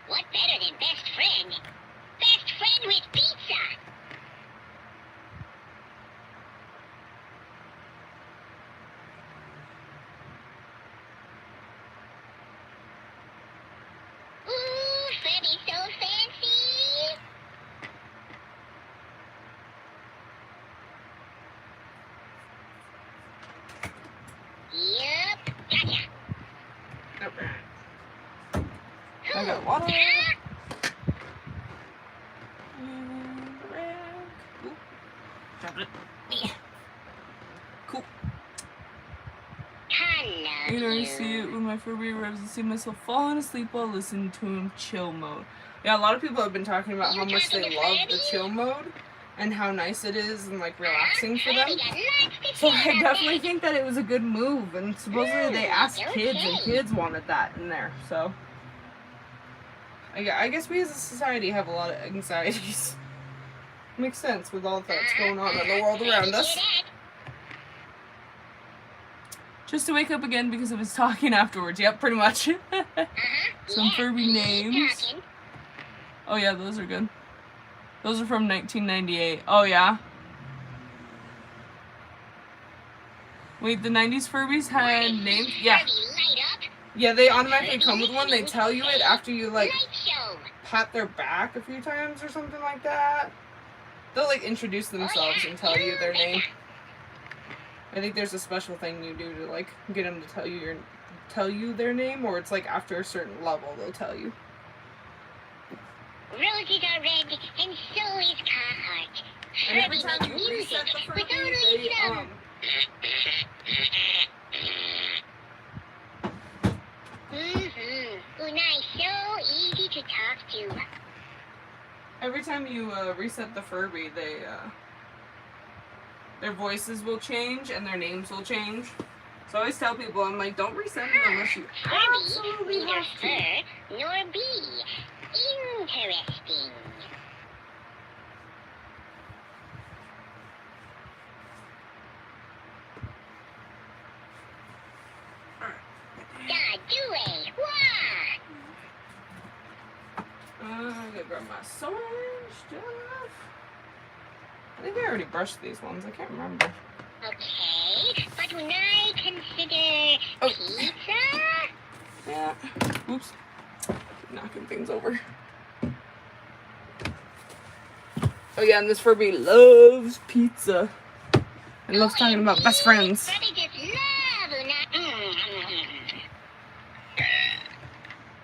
What better than best friend? Best friend with pizza! Ooh, Furby's so fancy! Yep, gotcha! Okay. I got water. Drop it. Cool. I love I see it when my Furby arrives and see myself falling asleep while listening to him chill mode. Yeah, a lot of people have been talking about how much they love the chill mode and how nice it is and like relaxing for them. So I definitely think that it was a good move, and supposedly they asked kids and kids wanted that in there. So I guess we as a society have a lot of anxieties. Makes sense with all that's going on in the world around us. Just to wake up again because of his talking afterwards. Yep, pretty much. Some Furby names. Oh yeah, those are good. Those are from 1998. Oh yeah? Wait, the 90s Furbies had names? Yeah. Yeah, they automatically come with one. They tell you it after you, like, pat their back a few times or something like that. They'll, like, introduce themselves and tell you their name. I think there's a special thing you do to, like, get them to tell you their name, or it's, like, after a certain level they'll tell you. Roses are red, and so is Carhartt. And every time you reset the Furby, they, Unai, so easy to talk to. every time you reset the Furby, they, their voices will change and their names will change. So I always tell people, I'm like, don't reset it unless you absolutely have to. Fur, nor be. Interesting. Da do it. I'm gonna grab my sewing stuff. I think I already brushed these ones. I can't remember. Okay, but when I consider pizza? Yeah. Oops. Keep knocking things over. Oh yeah, and this Furby loves pizza. And loves talking about best friends. Furby just love Unai.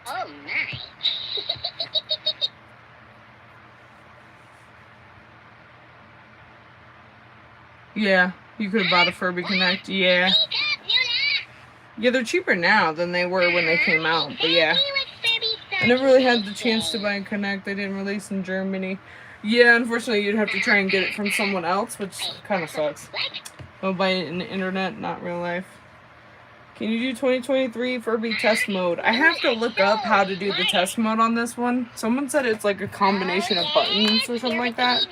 Oh my. Yeah, you could have bought a Furby Connect. Yeah. Yeah, they're cheaper now than they were when they came out. But yeah. I never really had the chance to buy a Connect. They didn't release in Germany. Yeah, unfortunately, you'd have to try and get it from someone else, which kind of sucks. I'll buy it in the internet, not real life. Can you do 2023 Furby test mode? I have to look up how to do the test mode on this one. Someone said it's like a combination of buttons or something like that.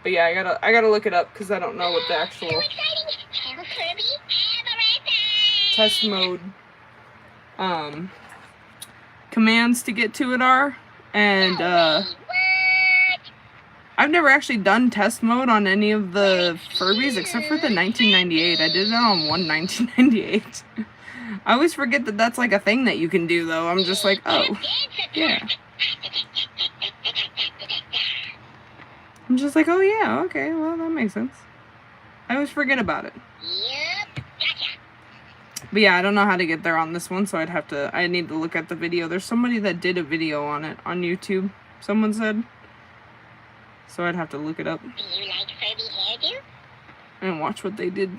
But yeah, I gotta look it up because I don't know what the actual So exciting! Tell Furby, have a right time. test mode commands to get to it are. And No way. What? I've never actually done test mode on any of the Furbies except for the 1998. I did it on one 1998. I always forget that that's like a thing that you can do though. I'm just like, oh, yeah. I'm just like, oh yeah, okay, well that makes sense. I always forget about it. Yep, gotcha. But yeah, I don't know how to get there on this one, so I need to look at the video. There's somebody that did a video on it on YouTube, someone said. So I'd have to look it up. Do you like Furby hairdo? And watch what they did.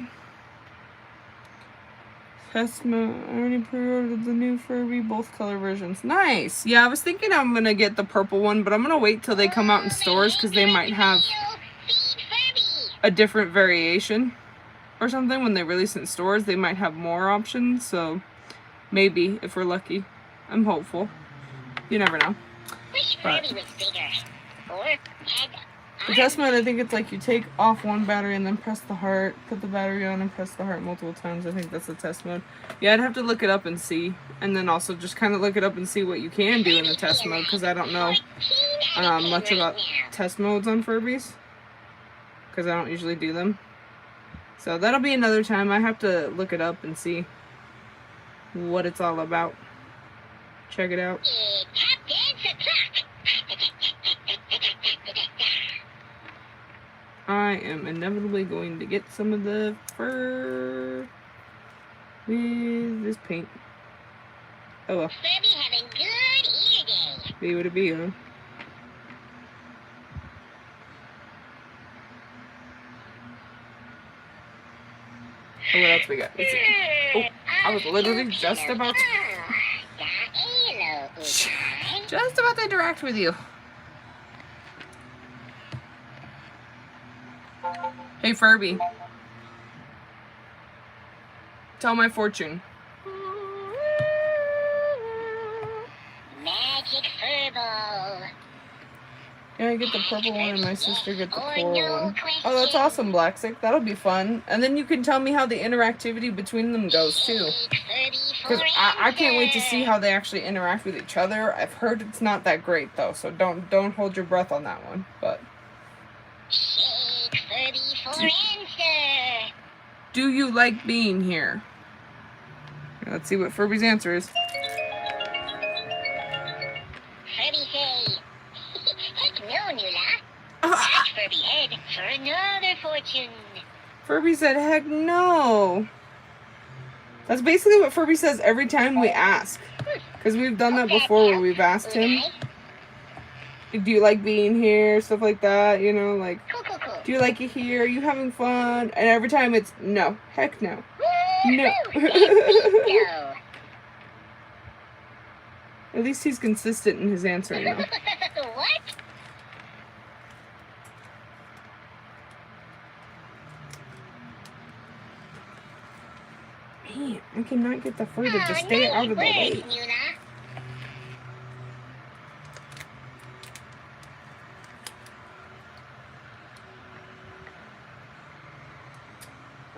Test mode, I already pre-ordered the new Furby, both color versions. Nice! Yeah, I was thinking I'm gonna get the purple one, but I'm gonna wait till they come out in stores because they might have a different variation or something. When they release it in stores, they might have more options, so maybe, if we're lucky. I'm hopeful. You never know. Wish Furby was bigger. Or had the test mode, I think it's like you take off one battery and then press the heart, put the battery on and press the heart multiple times. I think that's the test mode. Yeah, I'd have to look it up and see. And then also just kind of look it up and see what you can do in the test mode, because I don't know much about test modes on Furbies, because I don't usually do them. So that'll be another time. I have to look it up and see what it's all about. Check it out. I am inevitably going to get some of the fur with this paint. Oh well. Furby having good ear day. Be what it be, huh? Oh, what else we got? Let's see. Oh, I was literally just about to interact with you. Hey Furby, tell my fortune. Magic Furball. Yeah, I get the purple one and my sister get the coral one. Oh, that's awesome, Blackstick. That'll be fun. And then you can tell me how the interactivity between them goes too. Because I can't wait to see how they actually interact with each other. I've heard it's not that great though, so don't hold your breath on that one. But do you like being here? Let's see what Furby's answer is. Furby say, heck no, Nula. Ask Furby head for another fortune. Furby said, heck no. That's basically what Furby says every time we ask. Because we've done that before where we've asked him, do you like being here? Stuff like that, you know, like, do you like it here? Are you having fun? And every time it's, no. Heck no. No. At least he's consistent in his answering, though. What? Man, I cannot get the fur to just stay out of the way.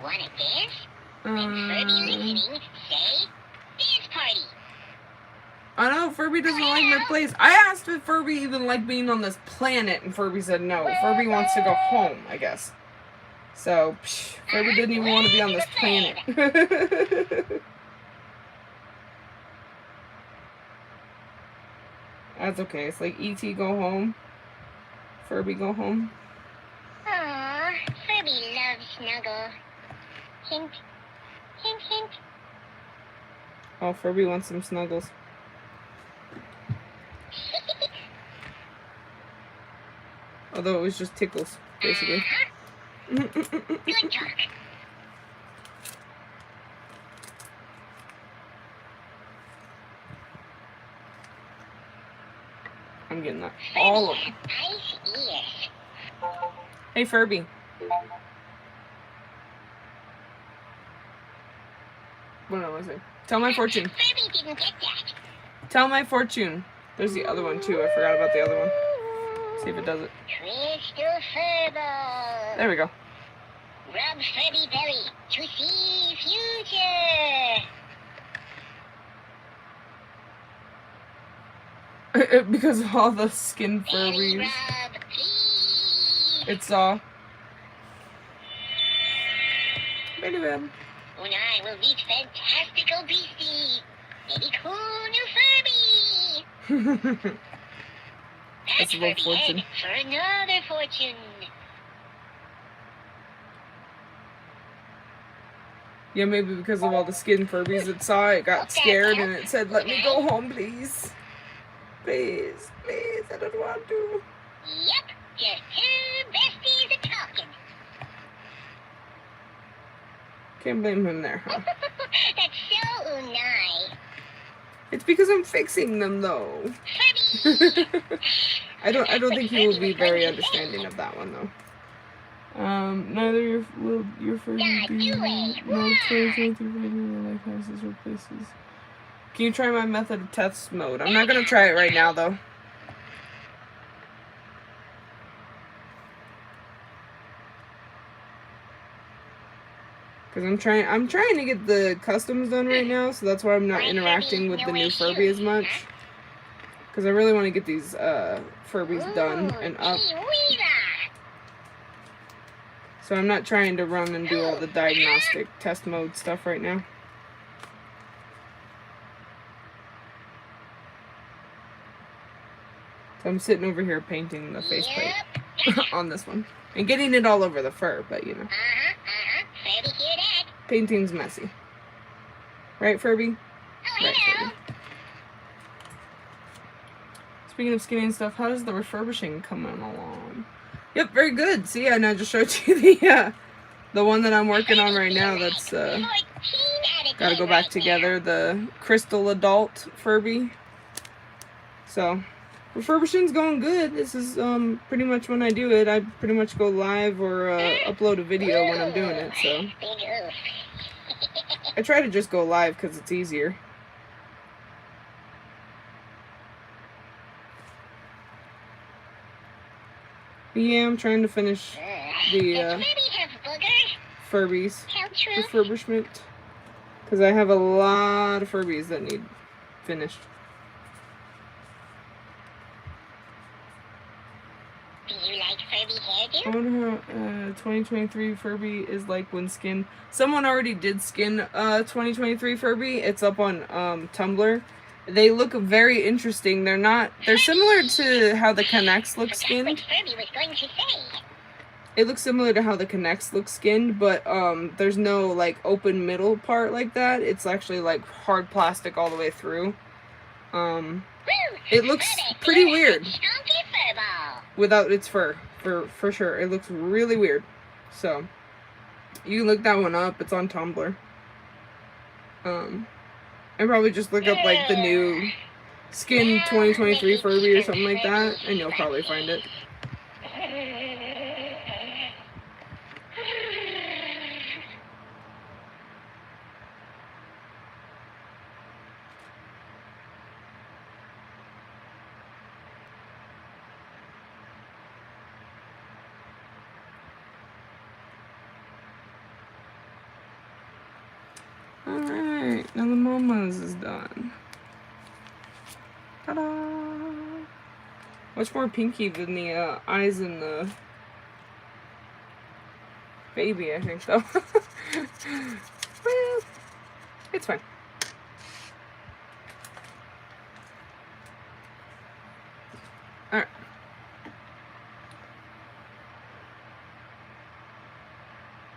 Wanna dance? When Furby listening, say dance party. I know, Furby doesn't like my place. I asked if Furby even liked being on this planet, and Furby said no. Furby wants to go home, I guess. So, Furby didn't even want to be on this planet. That's okay. It's like E.T. go home. Furby go home. Aww, Furby loves snuggle. Hint, hint, hint. Oh, Furby wants some snuggles. Although it was just tickles, basically. Good talk. I'm getting that. All of them. Nice ears. Hey, Furby. What did I say? Tell my fortune. Furby didn't get that. Tell my fortune. There's the other one, too. I forgot about the other one. See if it does it. Crystal Furbo. There we go. Rub Furby belly to see future. Because of all the skin Belly Furbies. rub, please. It's all. Belly rub. And I will meet fantastical beastie. Maybe cool new Furby. That's a little Furby fortune. head for another fortune. Yeah, maybe because of all the skin Furbies it saw, it got scared and it said, "Let me go home, please. Please, please, I don't want to." Yep, just two besties a talking. Can't blame him there, huh? That's so unai. It's because I'm fixing them, though. Furby. I don't think he will be very understanding of that one, though. Neither will your Furby be. No 2023 life houses or places. Can you try my method of test mode? I'm not gonna try it right now, though. Because I'm trying to get the customs done right now, so that's why I'm not interacting with the new Furby as much. Because I really want to get these Furbies done and up. So I'm not trying to run and do all the diagnostic test mode stuff right now. So I'm sitting over here painting the faceplate on this one. And getting it all over the fur, but you know. Furby hear that? Painting's messy. Right, Furby? Right, Furby. Speaking of skinning and stuff, how does the refurbishing coming along? Yep, very good. See, and I just showed you the one that I'm working on right now. That's gotta go back together. The crystal adult Furby. So, refurbishing's going good. This is pretty much when I do it. I pretty much go live or upload a video when I'm doing it. So, I try to just go live because it's easier. Yeah, I'm trying to finish the Furbies refurbishment because I have a lot of Furbies that need finished. Do you like Furby hairdo? I wonder how 2023 Furby is like when skin. Someone already did skin 2023 Furby. It's up on Tumblr. They look very interesting. They're similar to how the Connects look skinned. That's what Furby was going to say. It looks similar to how the Connects look skinned, but there's no like open middle part like that. It's actually like hard plastic all the way through. It looks pretty weird without its fur, for sure. It looks really weird. So you can look that one up. It's on Tumblr. And probably just look up like the new skin 2023 Furby or something like that, and you'll probably find it. Alright, now the Mama's is done. Ta-da! Much more pinky than the eyes in the baby, I think, though. Well, it's fine. Alright.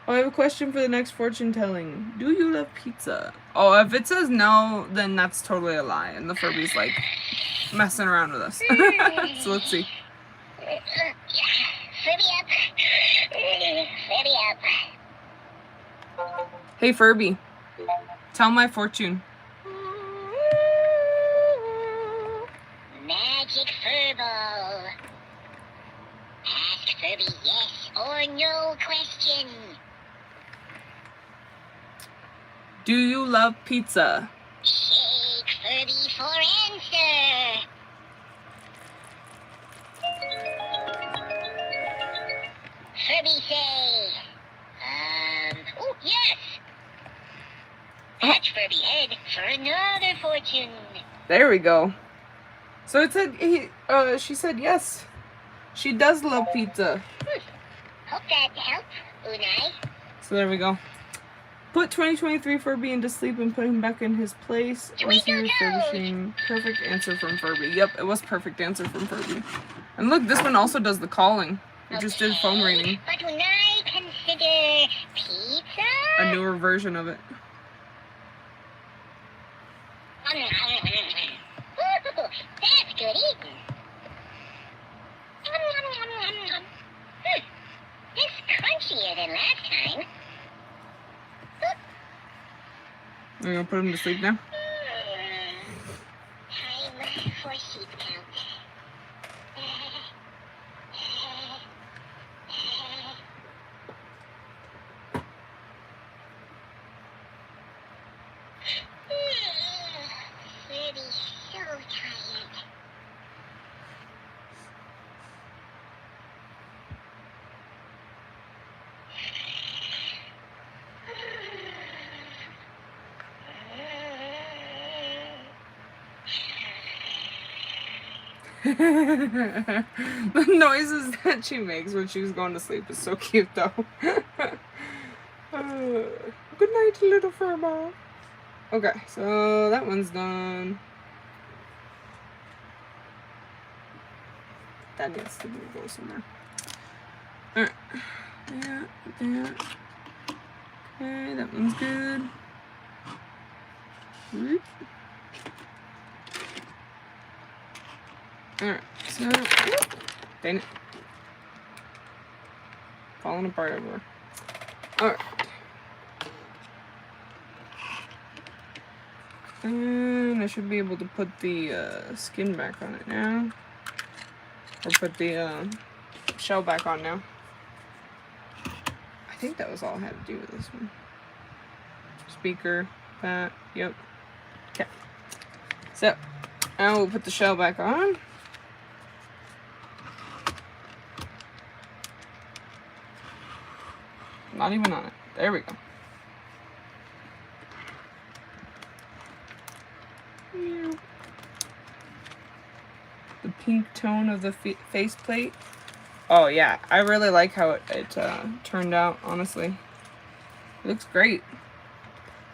Oh, I have a question for the next fortune telling. Do you love pizza? Oh, if it says no, then that's totally a lie. And the Furby's like messing around with us. So let's see. Furby up. Furby up. Hey Furby, tell my fortune. Magic Furball. Ask Furby yes or no question. Do you love pizza? Shake Furby for answer. Furby say? Oh, yes! That's Furby head for another fortune. There we go. So it said, she said yes. She does love pizza. Hope that helped, Unai. So there we go. Put 2023 Furby into sleep and put him back in his place. ReFURBishing. Perfect answer from Furby. Yep, it was perfect answer from Furby. And look, this one also does the calling. It just did phone ringing. But Unai consider pizza? A newer version of it. Ooh, that's good eating. This crunchier than last time. Are you gonna put him to sleep now? Time for sheep count. Furby's so tired. The noises that she makes when she's going to sleep is so cute, though. Good night, little furball. Okay, so that one's done. That needs to go somewhere. Alright. That. Okay, that one's good. Whoop. Alright, so, dang it. Falling apart everywhere. Alright. And I should be able to put the skin back on it now. Or put the shell back on now. I think that was all I had to do with this one. Speaker, that, yep. Okay. So, now we'll put the shell back on. Not even on it. There we go. The pink tone of the faceplate. Oh yeah, I really like how it turned out, honestly. It looks great.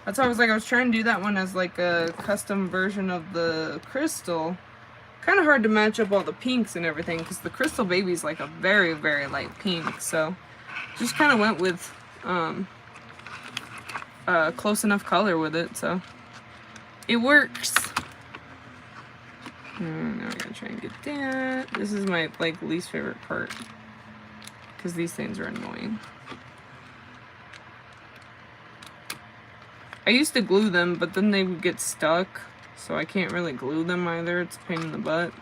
That's why I was trying to do that one as like a custom version of the crystal. Kind of hard to match up all the pinks and everything because the crystal baby's like a very, very light pink. So just kind of went with close enough color with it, so it works. Now we're gonna try and get that. This is my like least favorite part because these things are annoying. I used to glue them, but then they would get stuck, so I can't really glue them either. It's a pain in the butt.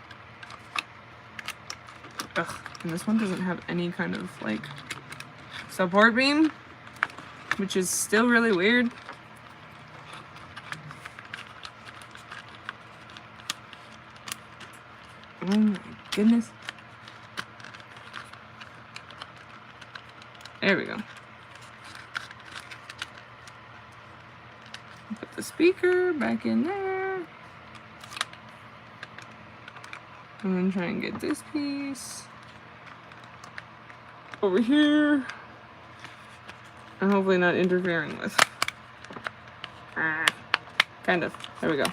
Ugh, and this one doesn't have any kind of like support beam, which is still really weird. Oh my goodness. There we go. Put the speaker back in there. I'm gonna try and get this piece over here. And hopefully not interfering with. Kind of. There we go.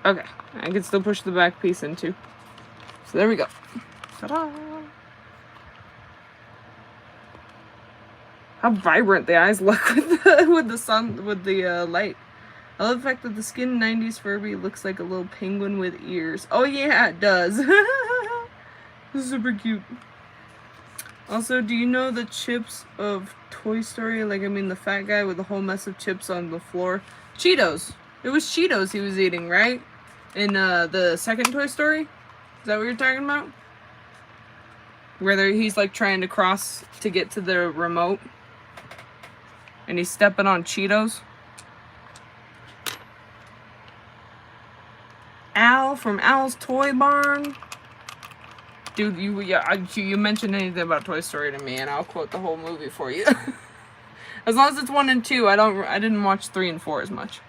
Okay. I can still push the back piece in too. So there we go. Ta-da! How vibrant the eyes look with the sun, with the light. I love the fact that the skin 90s Furby looks like a little penguin with ears. Oh yeah, it does. Super cute. Also, do you know the chips of Toy Story? Like, I mean, the fat guy with a whole mess of chips on the floor. Cheetos. It was Cheetos he was eating, right? In the second Toy Story? Is that what you're talking about? Where he's like trying to cross to get to the remote. And he's stepping on Cheetos. Al from Al's Toy Barn. Dude, you mentioned anything about Toy Story to me, and I'll quote the whole movie for you. As long as it's 1 and 2, I didn't watch 3 and 4 as much.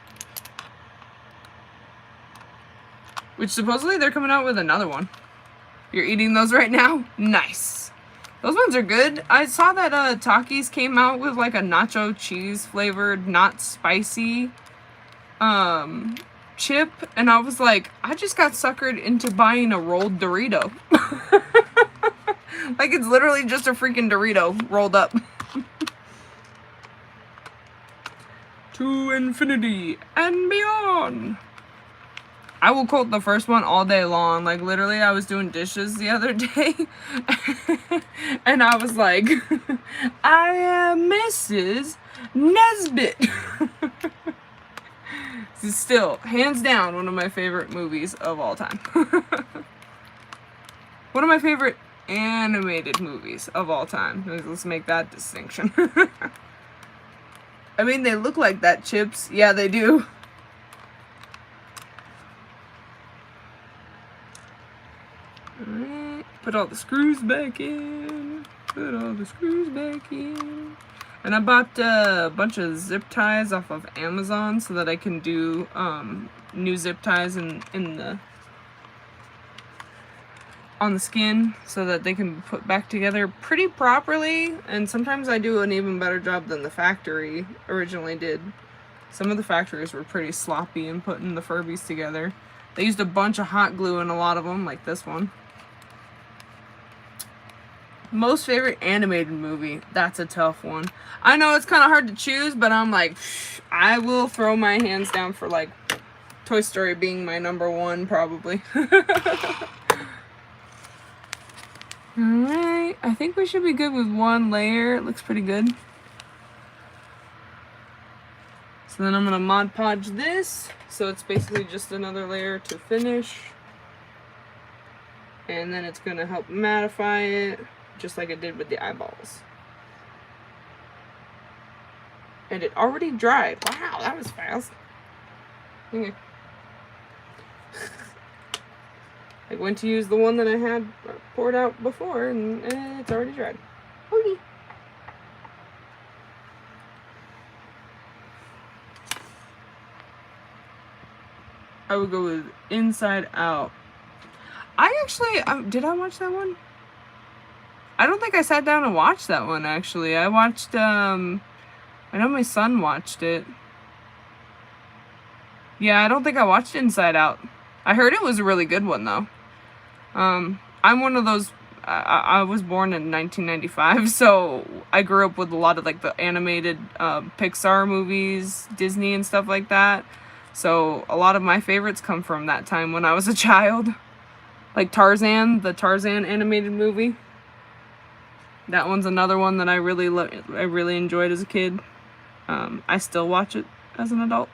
Which supposedly they're coming out with another one. You're eating those right now? Nice. Those ones are good. I saw that Takis came out with like a nacho cheese flavored, not spicy chip, and I was like, I just got suckered into buying a rolled Dorito. Like it's literally just a freaking Dorito rolled up. To infinity and beyond. I will quote the first one all day long. Like literally I was doing dishes the other day and I was like, I am Mrs. Nesbit. This is still, hands down, one of my favorite movies of all time. One of my favorite animated movies of all time. Let's make that distinction. I mean, they look like that, Chips. Yeah, they do. Alright, put all the screws back in. Put all the screws back in. And I bought a bunch of zip ties off of Amazon so that I can do new zip ties in the on the skin so that they can be put back together pretty properly. And sometimes I do an even better job than the factory originally did. Some of the factories were pretty sloppy in putting the Furbies together. They used a bunch of hot glue in a lot of them, like this one. Most favorite animated movie. That's a tough one. I know it's kind of hard to choose, but I'm like, I will throw my hands down for like Toy Story being my #1 probably. Alright, I think we should be good with 1 layer. It looks pretty good. So then I'm going to Mod Podge this. So it's basically just another layer to finish. And then it's going to help mattify it, just like it did with the eyeballs. And it already dried. Wow, that was fast. Okay. I went to use the one that I had poured out before, and it's already dried. Okay. I would go with Inside Out. I actually, did I watch that one? I don't think I sat down and watched that one, actually. I watched, I know my son watched it. Yeah, I don't think I watched Inside Out. I heard it was a really good one, though. I'm one of those, I was born in 1995, so I grew up with a lot of, like, the animated Pixar movies, Disney and stuff like that. So a lot of my favorites come from that time when I was a child. Like Tarzan, the Tarzan animated movie. That one's another one that I really enjoyed as a kid. I still watch it as an adult.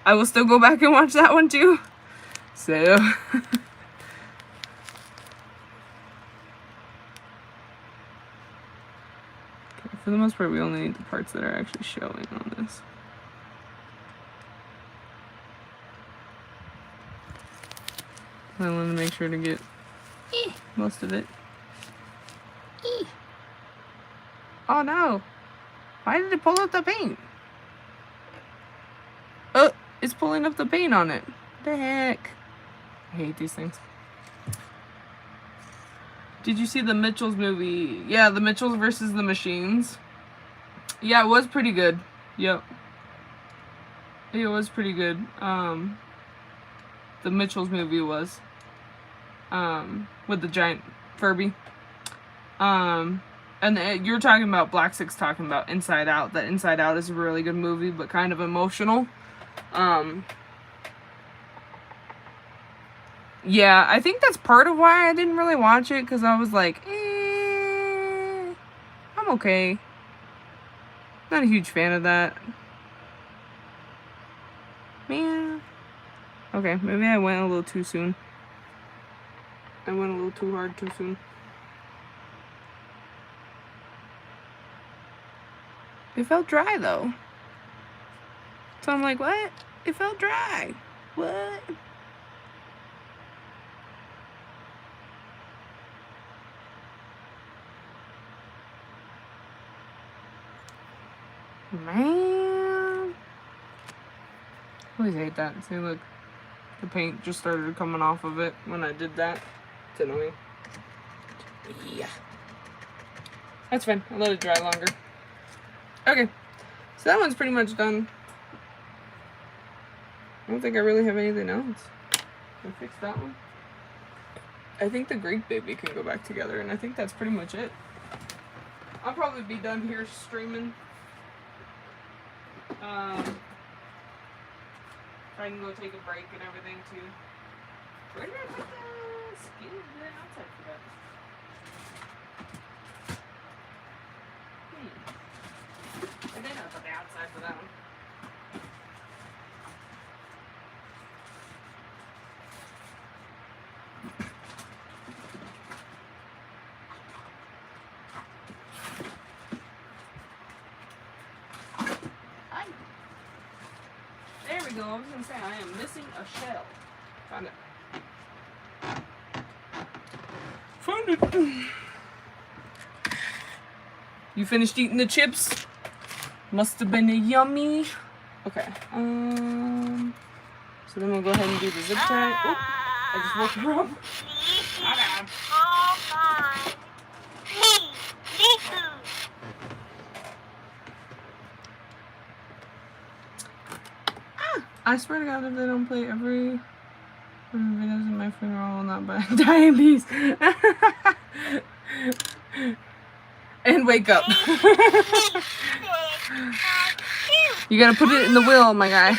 I will still go back and watch that one too. So for the most part, we only need the parts that are actually showing on this. I want to make sure to get most of it. Oh no! Why did it pull up the paint? Oh, it's pulling up the paint on it. What the heck? I hate these things. Did you see the Mitchells movie? Yeah, the Mitchells versus the Machines. Yeah, it was pretty good. Yep. It was pretty good. The Mitchells movie was. With the giant Furby. And you're talking about, Black Six talking about Inside Out. That Inside Out is a really good movie, but kind of emotional. Yeah, I think that's part of why I didn't really watch it, because I was like, I'm okay. Not a huge fan of that. Man. Okay, maybe I went a little too soon. I went a little too hard too soon. It felt dry though. So I'm like, what? It felt dry. What? Man. I always hate that. See, look. The paint just started coming off of it when I did that. It's annoying. Yeah. That's fine. I'll let it dry longer. Okay. So that one's pretty much done. I don't think I really have anything else. Can I fix that one? I think the Greek baby can go back together, and I think that's pretty much it. I'll probably be done here streaming. I can go take a break and everything too. Where did I put the skin outside for that? I did not put the outside for that one. There we go. I was gonna say I am missing a shell. Found it. Found it. You finished eating the chips? Must have been yummy. Okay. So then we'll go ahead and do the zip tie. Oh, I just woke her up. My bad. I swear to God, if they don't play every videos in my funeral, I will not buy diabetes. And wake up. You gotta put it in the wheel, my guy.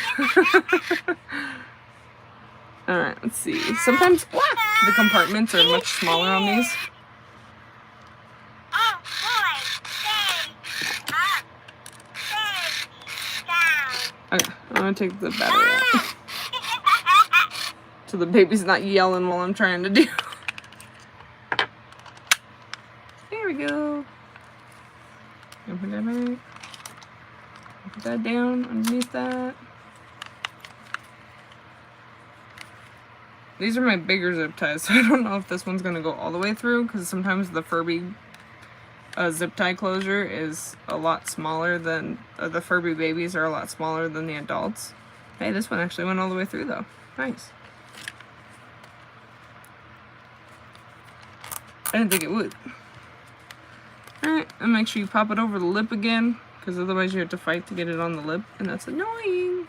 Alright, let's see. Sometimes the compartments are much smaller on these. Okay, I'm gonna take the battery out. So the baby's not yelling while I'm trying to do. There we go. Put that back. Put that down underneath that. These are my bigger zip ties, so I don't know if this one's gonna go all the way through, because sometimes the Furby zip tie closure is a lot smaller than the Furby babies are a lot smaller than the adults. Hey, this one actually went all the way through though. Nice. I didn't think it would. Alright, and make sure you pop it over the lip again, because otherwise you have to fight to get it on the lip, and that's annoying.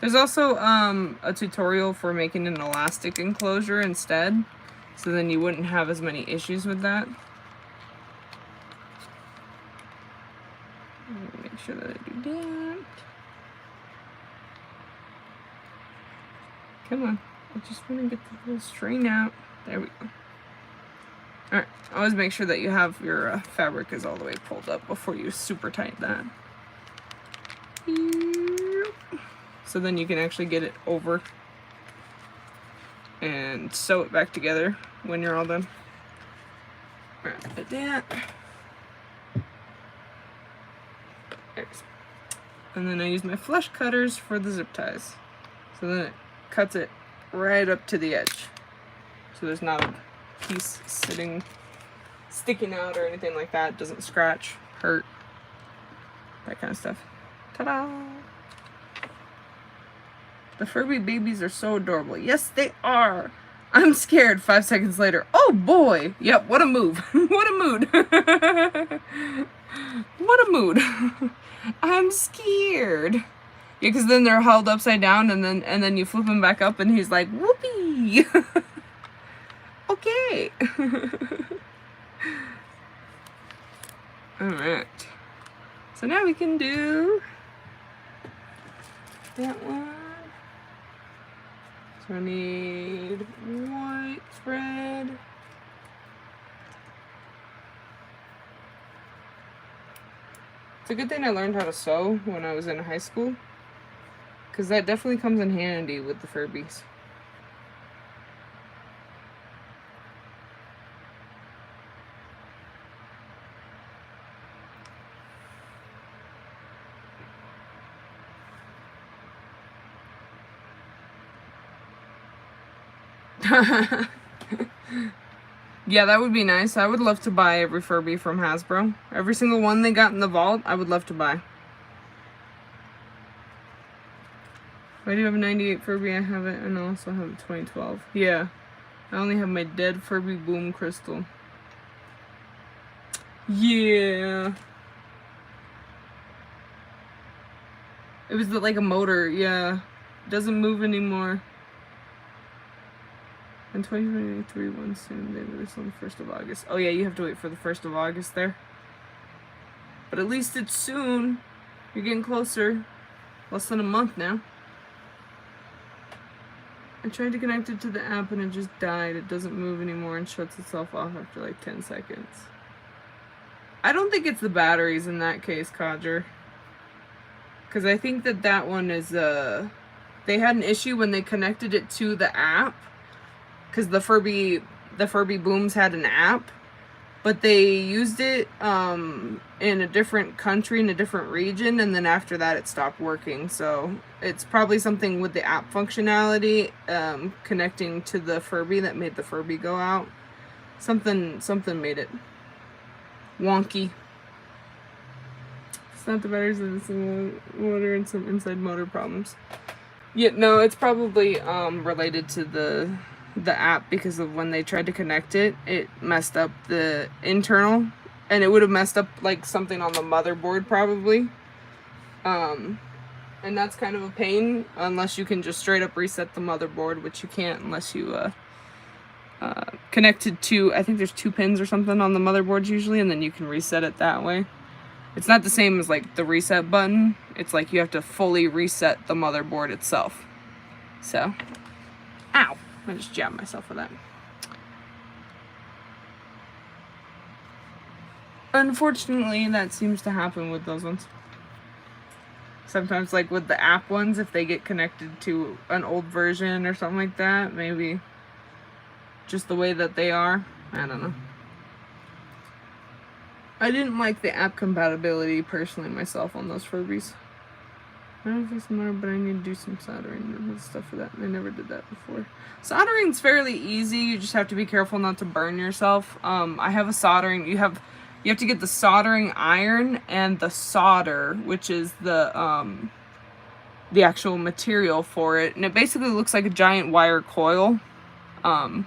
There's also a tutorial for making an elastic enclosure instead, so then you wouldn't have as many issues with that. Make sure that I do that. Come on, I just want to get the little string out. There we go. Alright, always make sure that you have your fabric is all the way pulled up before you super tighten that. So then you can actually get it over and sew it back together when you're all done. Alright, put that. And then I use my flush cutters for the zip ties. So then it cuts it right up to the edge. So there's not a piece sticking out or anything like that. It doesn't scratch, hurt, that kind of stuff. Ta-da! The Furby babies are so adorable. Yes, they are. I'm scared 5 seconds later. Oh boy! Yep, what a move. What a mood. What a mood. I'm scared. Yeah, because then they're held upside down and then you flip him back up and he's like, whoopee! Okay. Alright. So now we can do that one. So I need white thread. It's a good thing I learned how to sew when I was in high school, because that definitely comes in handy with the Furbies. Yeah, that would be nice. I would love to buy every Furby from Hasbro. Every single one they got in the vault, I would love to buy. I do have a 98 Furby, I have it, and I also have a 2012. Yeah. I only have my dead Furby Boom Crystal. Yeah. It was like a motor, yeah. It doesn't move anymore. And 2023 one soon. They release on the 1st of August. Oh yeah, you have to wait for the 1st of August there. But at least it's soon. You're getting closer. Less than a month now. I tried to connect it to the app and it just died. It doesn't move anymore and shuts itself off after like 10 seconds. I don't think it's the batteries in that case, Codger. Because I think that one is, they had an issue when they connected it to the app. Because the Furby Booms had an app. But they used it in a different country, in a different region, and then after that it stopped working. So it's probably something with the app functionality connecting to the Furby that made the Furby go out. Something made it wonky. It's not the batteries, it's the motor and some inside motor problems. Yeah, no, it's probably related to the app, because of when they tried to connect it, it messed up the internal, and it would have messed up like something on the motherboard probably. And that's kind of a pain unless you can just straight up reset the motherboard, which you can't unless you connect it to, I think there's 2 pins or something on the motherboards usually, and then you can reset it that way. It's not the same as like the reset button. It's like you have to fully reset the motherboard itself. So, ow. I just jabbed myself with that. Unfortunately, that seems to happen with those ones. Sometimes, like with the app ones, if they get connected to an old version or something like that, maybe just the way that they are. I don't know. I didn't like the app compatibility personally myself on those Furbies. I don't know if it's more, but I need to do some soldering and stuff for that. I never did that before. Soldering's fairly easy. You just have to be careful not to burn yourself. I have a soldering. You have to get the soldering iron and the solder, which is the actual material for it, and it basically looks like a giant wire coil. Like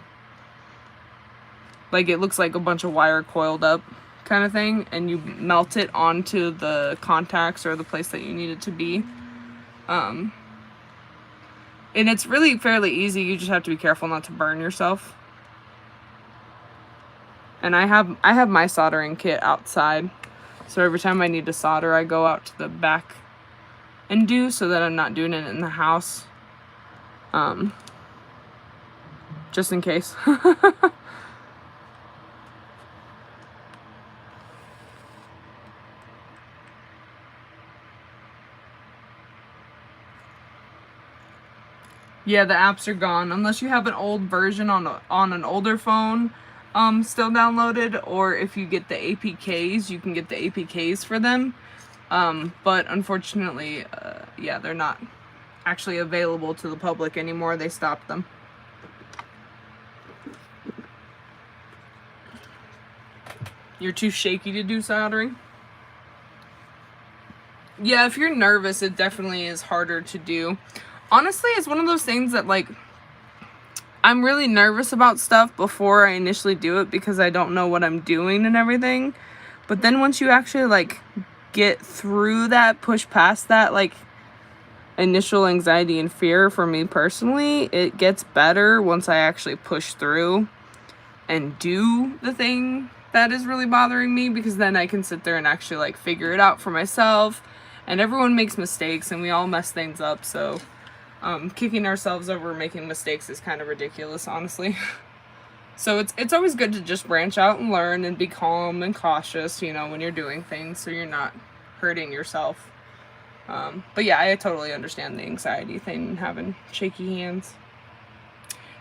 it looks like a bunch of wire coiled up kind of thing, and you melt it onto the contacts or the place that you need it to be. And it's really fairly easy. You just have to be careful not to burn yourself. And I have my soldering kit outside, so every time I need to solder, I go out to the back and do, so that I'm not doing it in the house. Just in case. Yeah, the apps are gone unless you have an old version on an older phone still downloaded, or if you get the APKs, you can get the APKs for them. But unfortunately, yeah, they're not actually available to the public anymore. They stopped them. You're too shaky to do soldering? Yeah, if you're nervous, it definitely is harder to do. Honestly, it's one of those things that, like, I'm really nervous about stuff before I initially do it because I don't know what I'm doing and everything. But then once you actually, like, get through that, push past that, like, initial anxiety and fear, for me personally, it gets better once I actually push through and do the thing that is really bothering me, because then I can sit there and actually, like, figure it out for myself. And everyone makes mistakes and we all mess things up, so kicking ourselves over making mistakes is kind of ridiculous, honestly. So it's always good to just branch out and learn and be calm and cautious, you know, when you're doing things, so you're not hurting yourself. But yeah, I totally understand the anxiety thing and having shaky hands.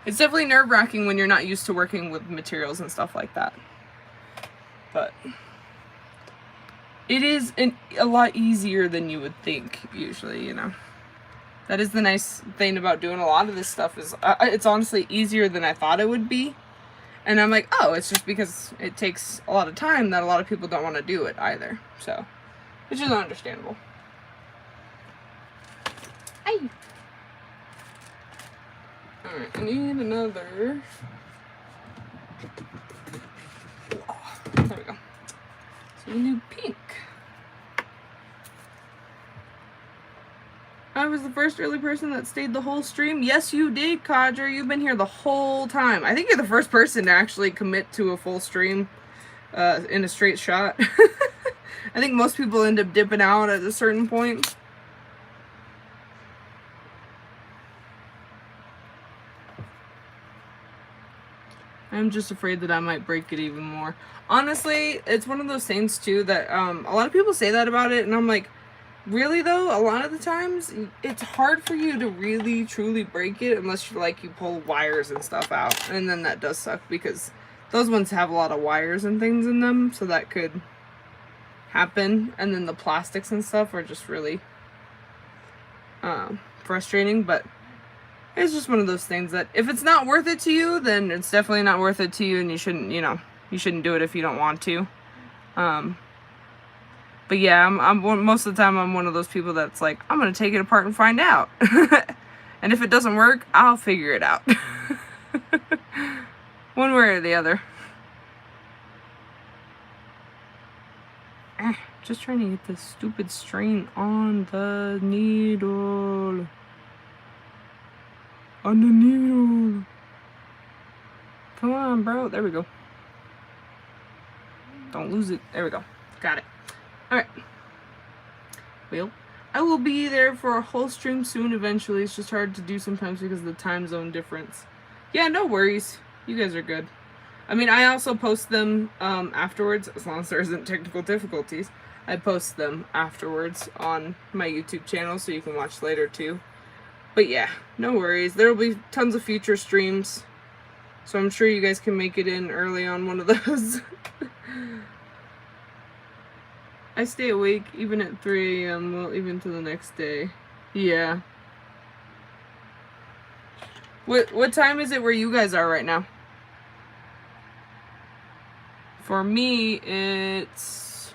It's definitely nerve-wracking when you're not used to working with materials and stuff like that. But it is a lot easier than you would think, usually, you know. That is the nice thing about doing a lot of this stuff, is it's honestly easier than I thought it would be. And I'm like, oh, it's just because it takes a lot of time that a lot of people don't want to do it either. So, which is understandable. Hey. Alright, I need another. Oh, there we go. So we need pink. I was the first early person that stayed the whole stream. Yes, you did, Codger. You've been here the whole time. I think you're the first person to actually commit to a full stream in a straight shot. I think most people end up dipping out at a certain point. I'm just afraid that I might break it even more. Honestly, it's one of those things too that a lot of people say that about it, and I'm like, really though, a lot of the times it's hard for you to really truly break it unless you you pull wires and stuff out, and then that does suck because those ones have a lot of wires and things in them, so that could happen. And then the plastics and stuff are just really frustrating, but it's just one of those things that if it's not worth it to you, then it's definitely not worth it to you, and you shouldn't, you shouldn't do it if you don't want to. But yeah, most of the time I'm one of those people that's like, I'm gonna take it apart and find out. And if it doesn't work, I'll figure it out. One way or the other. Just trying to get this stupid string on the needle. On the needle. Come on, bro. There we go. Don't lose it. There we go. Got it. Alright. Well, I will be there for a whole stream soon eventually. It's just hard to do sometimes because of the time zone difference. Yeah, no worries. You guys are good. I mean, I also post them afterwards, as long as there isn't technical difficulties. I post them afterwards on my YouTube channel, so you can watch later too. But yeah, no worries. There will be tons of future streams, so I'm sure you guys can make it in early on one of those. I stay awake even at 3 a.m. well, even to the next day. Yeah. What time is it where you guys are right now? For me, it's...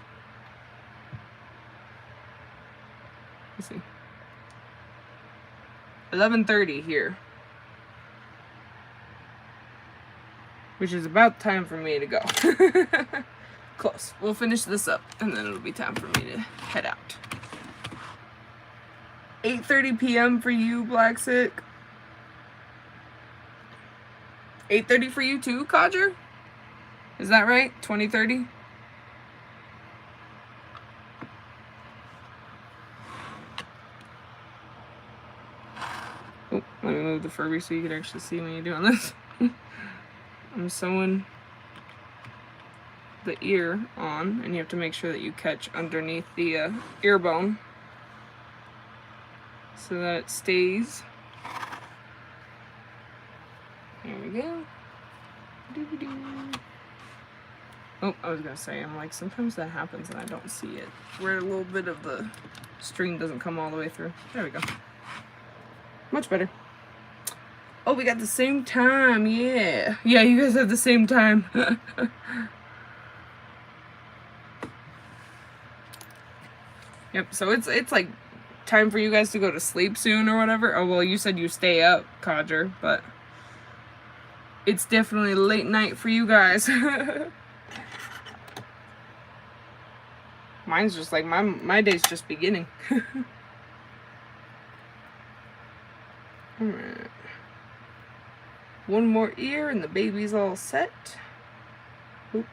let's see. 11:30 here. Which is about time for me to go. Close. We'll finish this up, and then it'll be time for me to head out. 8:30 p.m. for you, Blacksick. 8:30 for you too, Codger? Is that right? 20:30? Oh, let me move the Furby so you can actually see when you're doing this. I'm sewing the ear on, and you have to make sure that you catch underneath the ear bone so that it stays. There we go. Doo-doo-doo. Oh, I was gonna say, I'm like, sometimes that happens and I don't see it, where a little bit of the string doesn't come all the way through. There we go. Much better. Oh, we got the same time, yeah. Yeah, you guys have the same time. Yep, so it's like time for you guys to go to sleep soon or whatever. Oh, well, you said you stay up, Codger, but it's definitely late night for you guys. Mine's just like, my day's just beginning. Alright. One more ear and the baby's all set. Oop.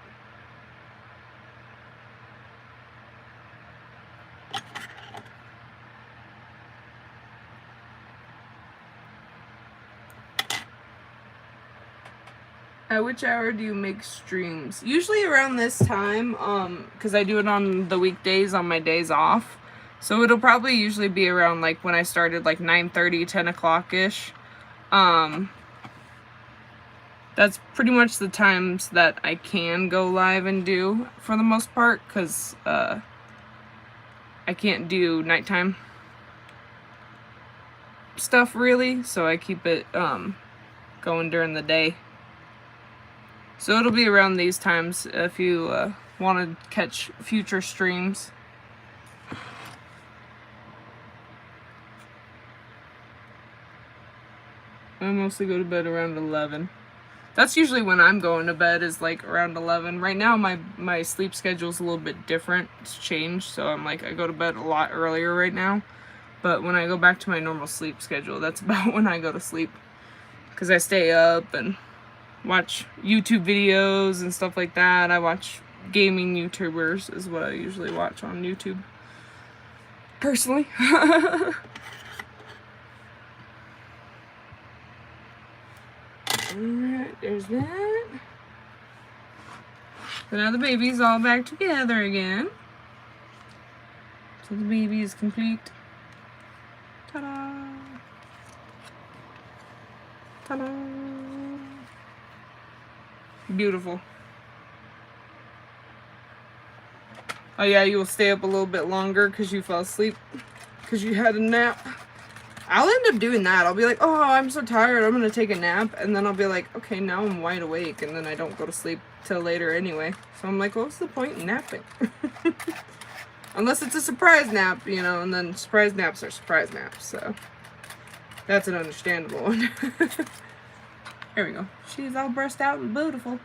At which hour do you make streams? Usually around this time, because I do it on the weekdays on my days off. So it'll probably usually be around like when I started, like 9:30, 10 o'clock-ish. That's pretty much the times that I can go live and do for the most part, because I can't do nighttime stuff really, so I keep it going during the day. So it'll be around these times if you want to catch future streams. I mostly go to bed around 11. That's usually when I'm going to bed, is like around 11. Right now my sleep schedule's a little bit different. It's changed, so I'm like, I go to bed a lot earlier right now. But when I go back to my normal sleep schedule, that's about when I go to sleep. Because I stay up and watch YouTube videos and stuff like that. I watch gaming YouTubers is what I usually watch on YouTube. Personally. Alright, there's that. So now the baby's all back together again. So the baby is complete. Ta-da! Ta-da! Beautiful. Oh yeah, you will stay up a little bit longer because you fell asleep because you had a nap. I'll end up doing that. I'll be like, oh, I'm so tired, I'm gonna take a nap, and then I'll be like, okay, now I'm wide awake, and then I don't go to sleep till later anyway. So I'm like, what's the point in napping? Unless it's a surprise nap, you know, and then surprise naps are surprise naps, so that's an understandable one. There we go. She's all brushed out and beautiful.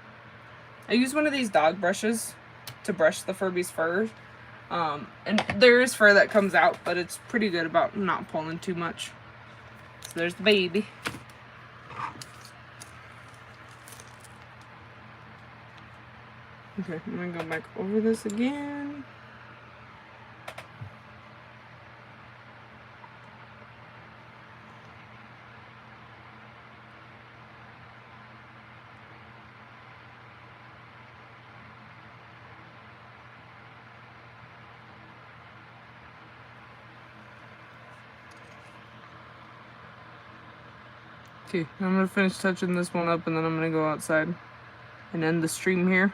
I use one of these dog brushes to brush the Furby's fur. And there is fur that comes out, but it's pretty good about not pulling too much. So there's the baby. Okay, I'm gonna go back over this again. Okay, I'm gonna finish touching this one up and then I'm gonna go outside and end the stream here.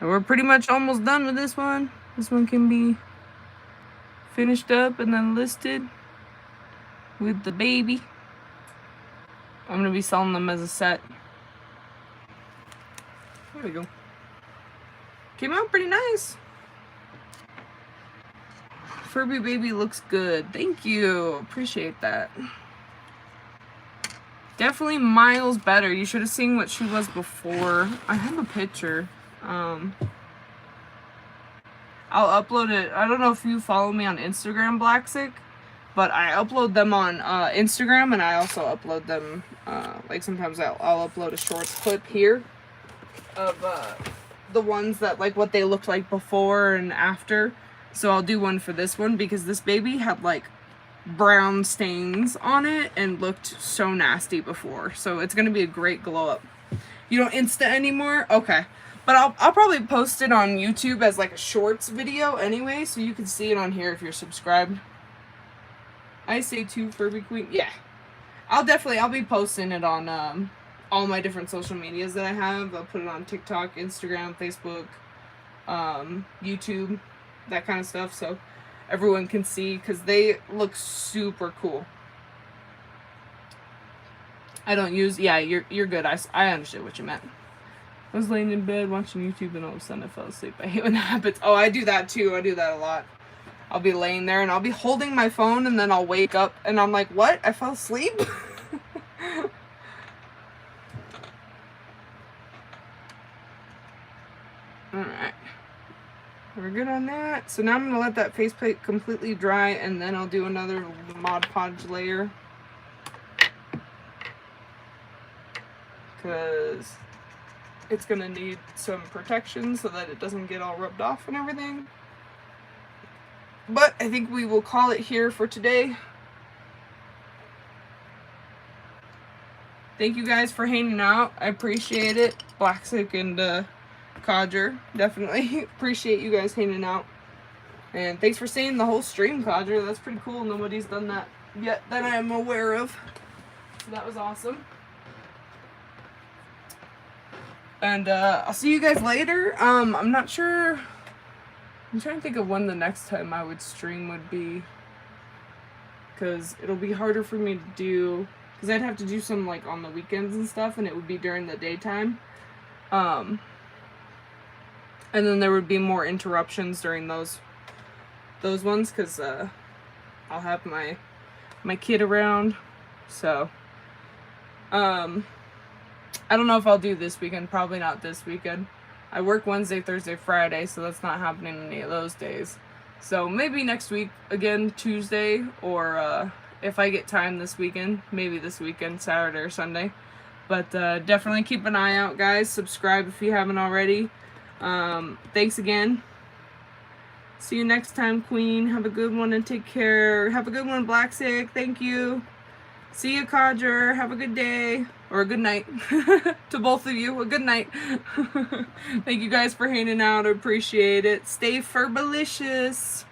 And we're pretty much almost done with this one. This one can be finished up and then listed with the baby. I'm gonna be selling them as a set. There we go. Came out pretty nice. Furby baby looks good. Thank you. Appreciate that. Definitely miles better. You should have seen what she was before. I have a picture. I'll upload it. I don't know if you follow me on Instagram, Blacksick, but I upload them on Instagram, and I also upload them, like sometimes I'll upload a shorts clip here of the ones that, like, what they looked like before and after. So I'll do one for this one because this baby had like brown stains on it and looked so nasty before. So it's gonna be a great glow up. You don't Insta anymore? Okay. But I'll probably post it on YouTube as like a shorts video anyway, so you can see it on here if you're subscribed. I say TheFurbyQueen. Yeah. I'll be posting it on all my different social medias that I have. I'll put it on TikTok, Instagram, Facebook, YouTube, that kind of stuff, so everyone can see, because they look super cool. I don't use, yeah, you're good. I understood what you meant. I was laying in bed watching YouTube and all of a sudden I fell asleep. I hate when that happens. Oh, I do that too. I do that a lot. I'll be laying there and I'll be holding my phone and then I'll wake up and I'm like, what? I fell asleep? Alright. We're good on that. So now I'm going to let that faceplate completely dry and then I'll do another Mod Podge layer. Because it's going to need some protection so that it doesn't get all rubbed off and everything. But I think we will call it here for today. Thank you guys for hanging out. I appreciate it. Blacksick and Codger, definitely appreciate you guys hanging out. And thanks for staying the whole stream, Codger. That's pretty cool. Nobody's done that yet that I'm aware of. So that was awesome. And I'll see you guys later. I'm not sure. I'm trying to think of when the next time I would stream would be. Because it'll be harder for me to do. Because I'd have to do some like on the weekends and stuff. And it would be during the daytime. And then there would be more interruptions during those ones, because I'll have my kid around. So I don't know if I'll do this weekend. Probably not this weekend. I work Wednesday, Thursday, Friday, so that's not happening any of those days. So maybe next week again, Tuesday, or if I get time this weekend, maybe this weekend, Saturday or Sunday. But definitely keep an eye out, guys. Subscribe if you haven't already. Thanks again. See you next time, Queen. Have a good one and take care. Have a good one, Black Sick. Thank you. See you, Codger. Have a good day. Or a good night. To both of you, a good night. Thank you guys for hanging out. I appreciate it. Stay Furbilicious.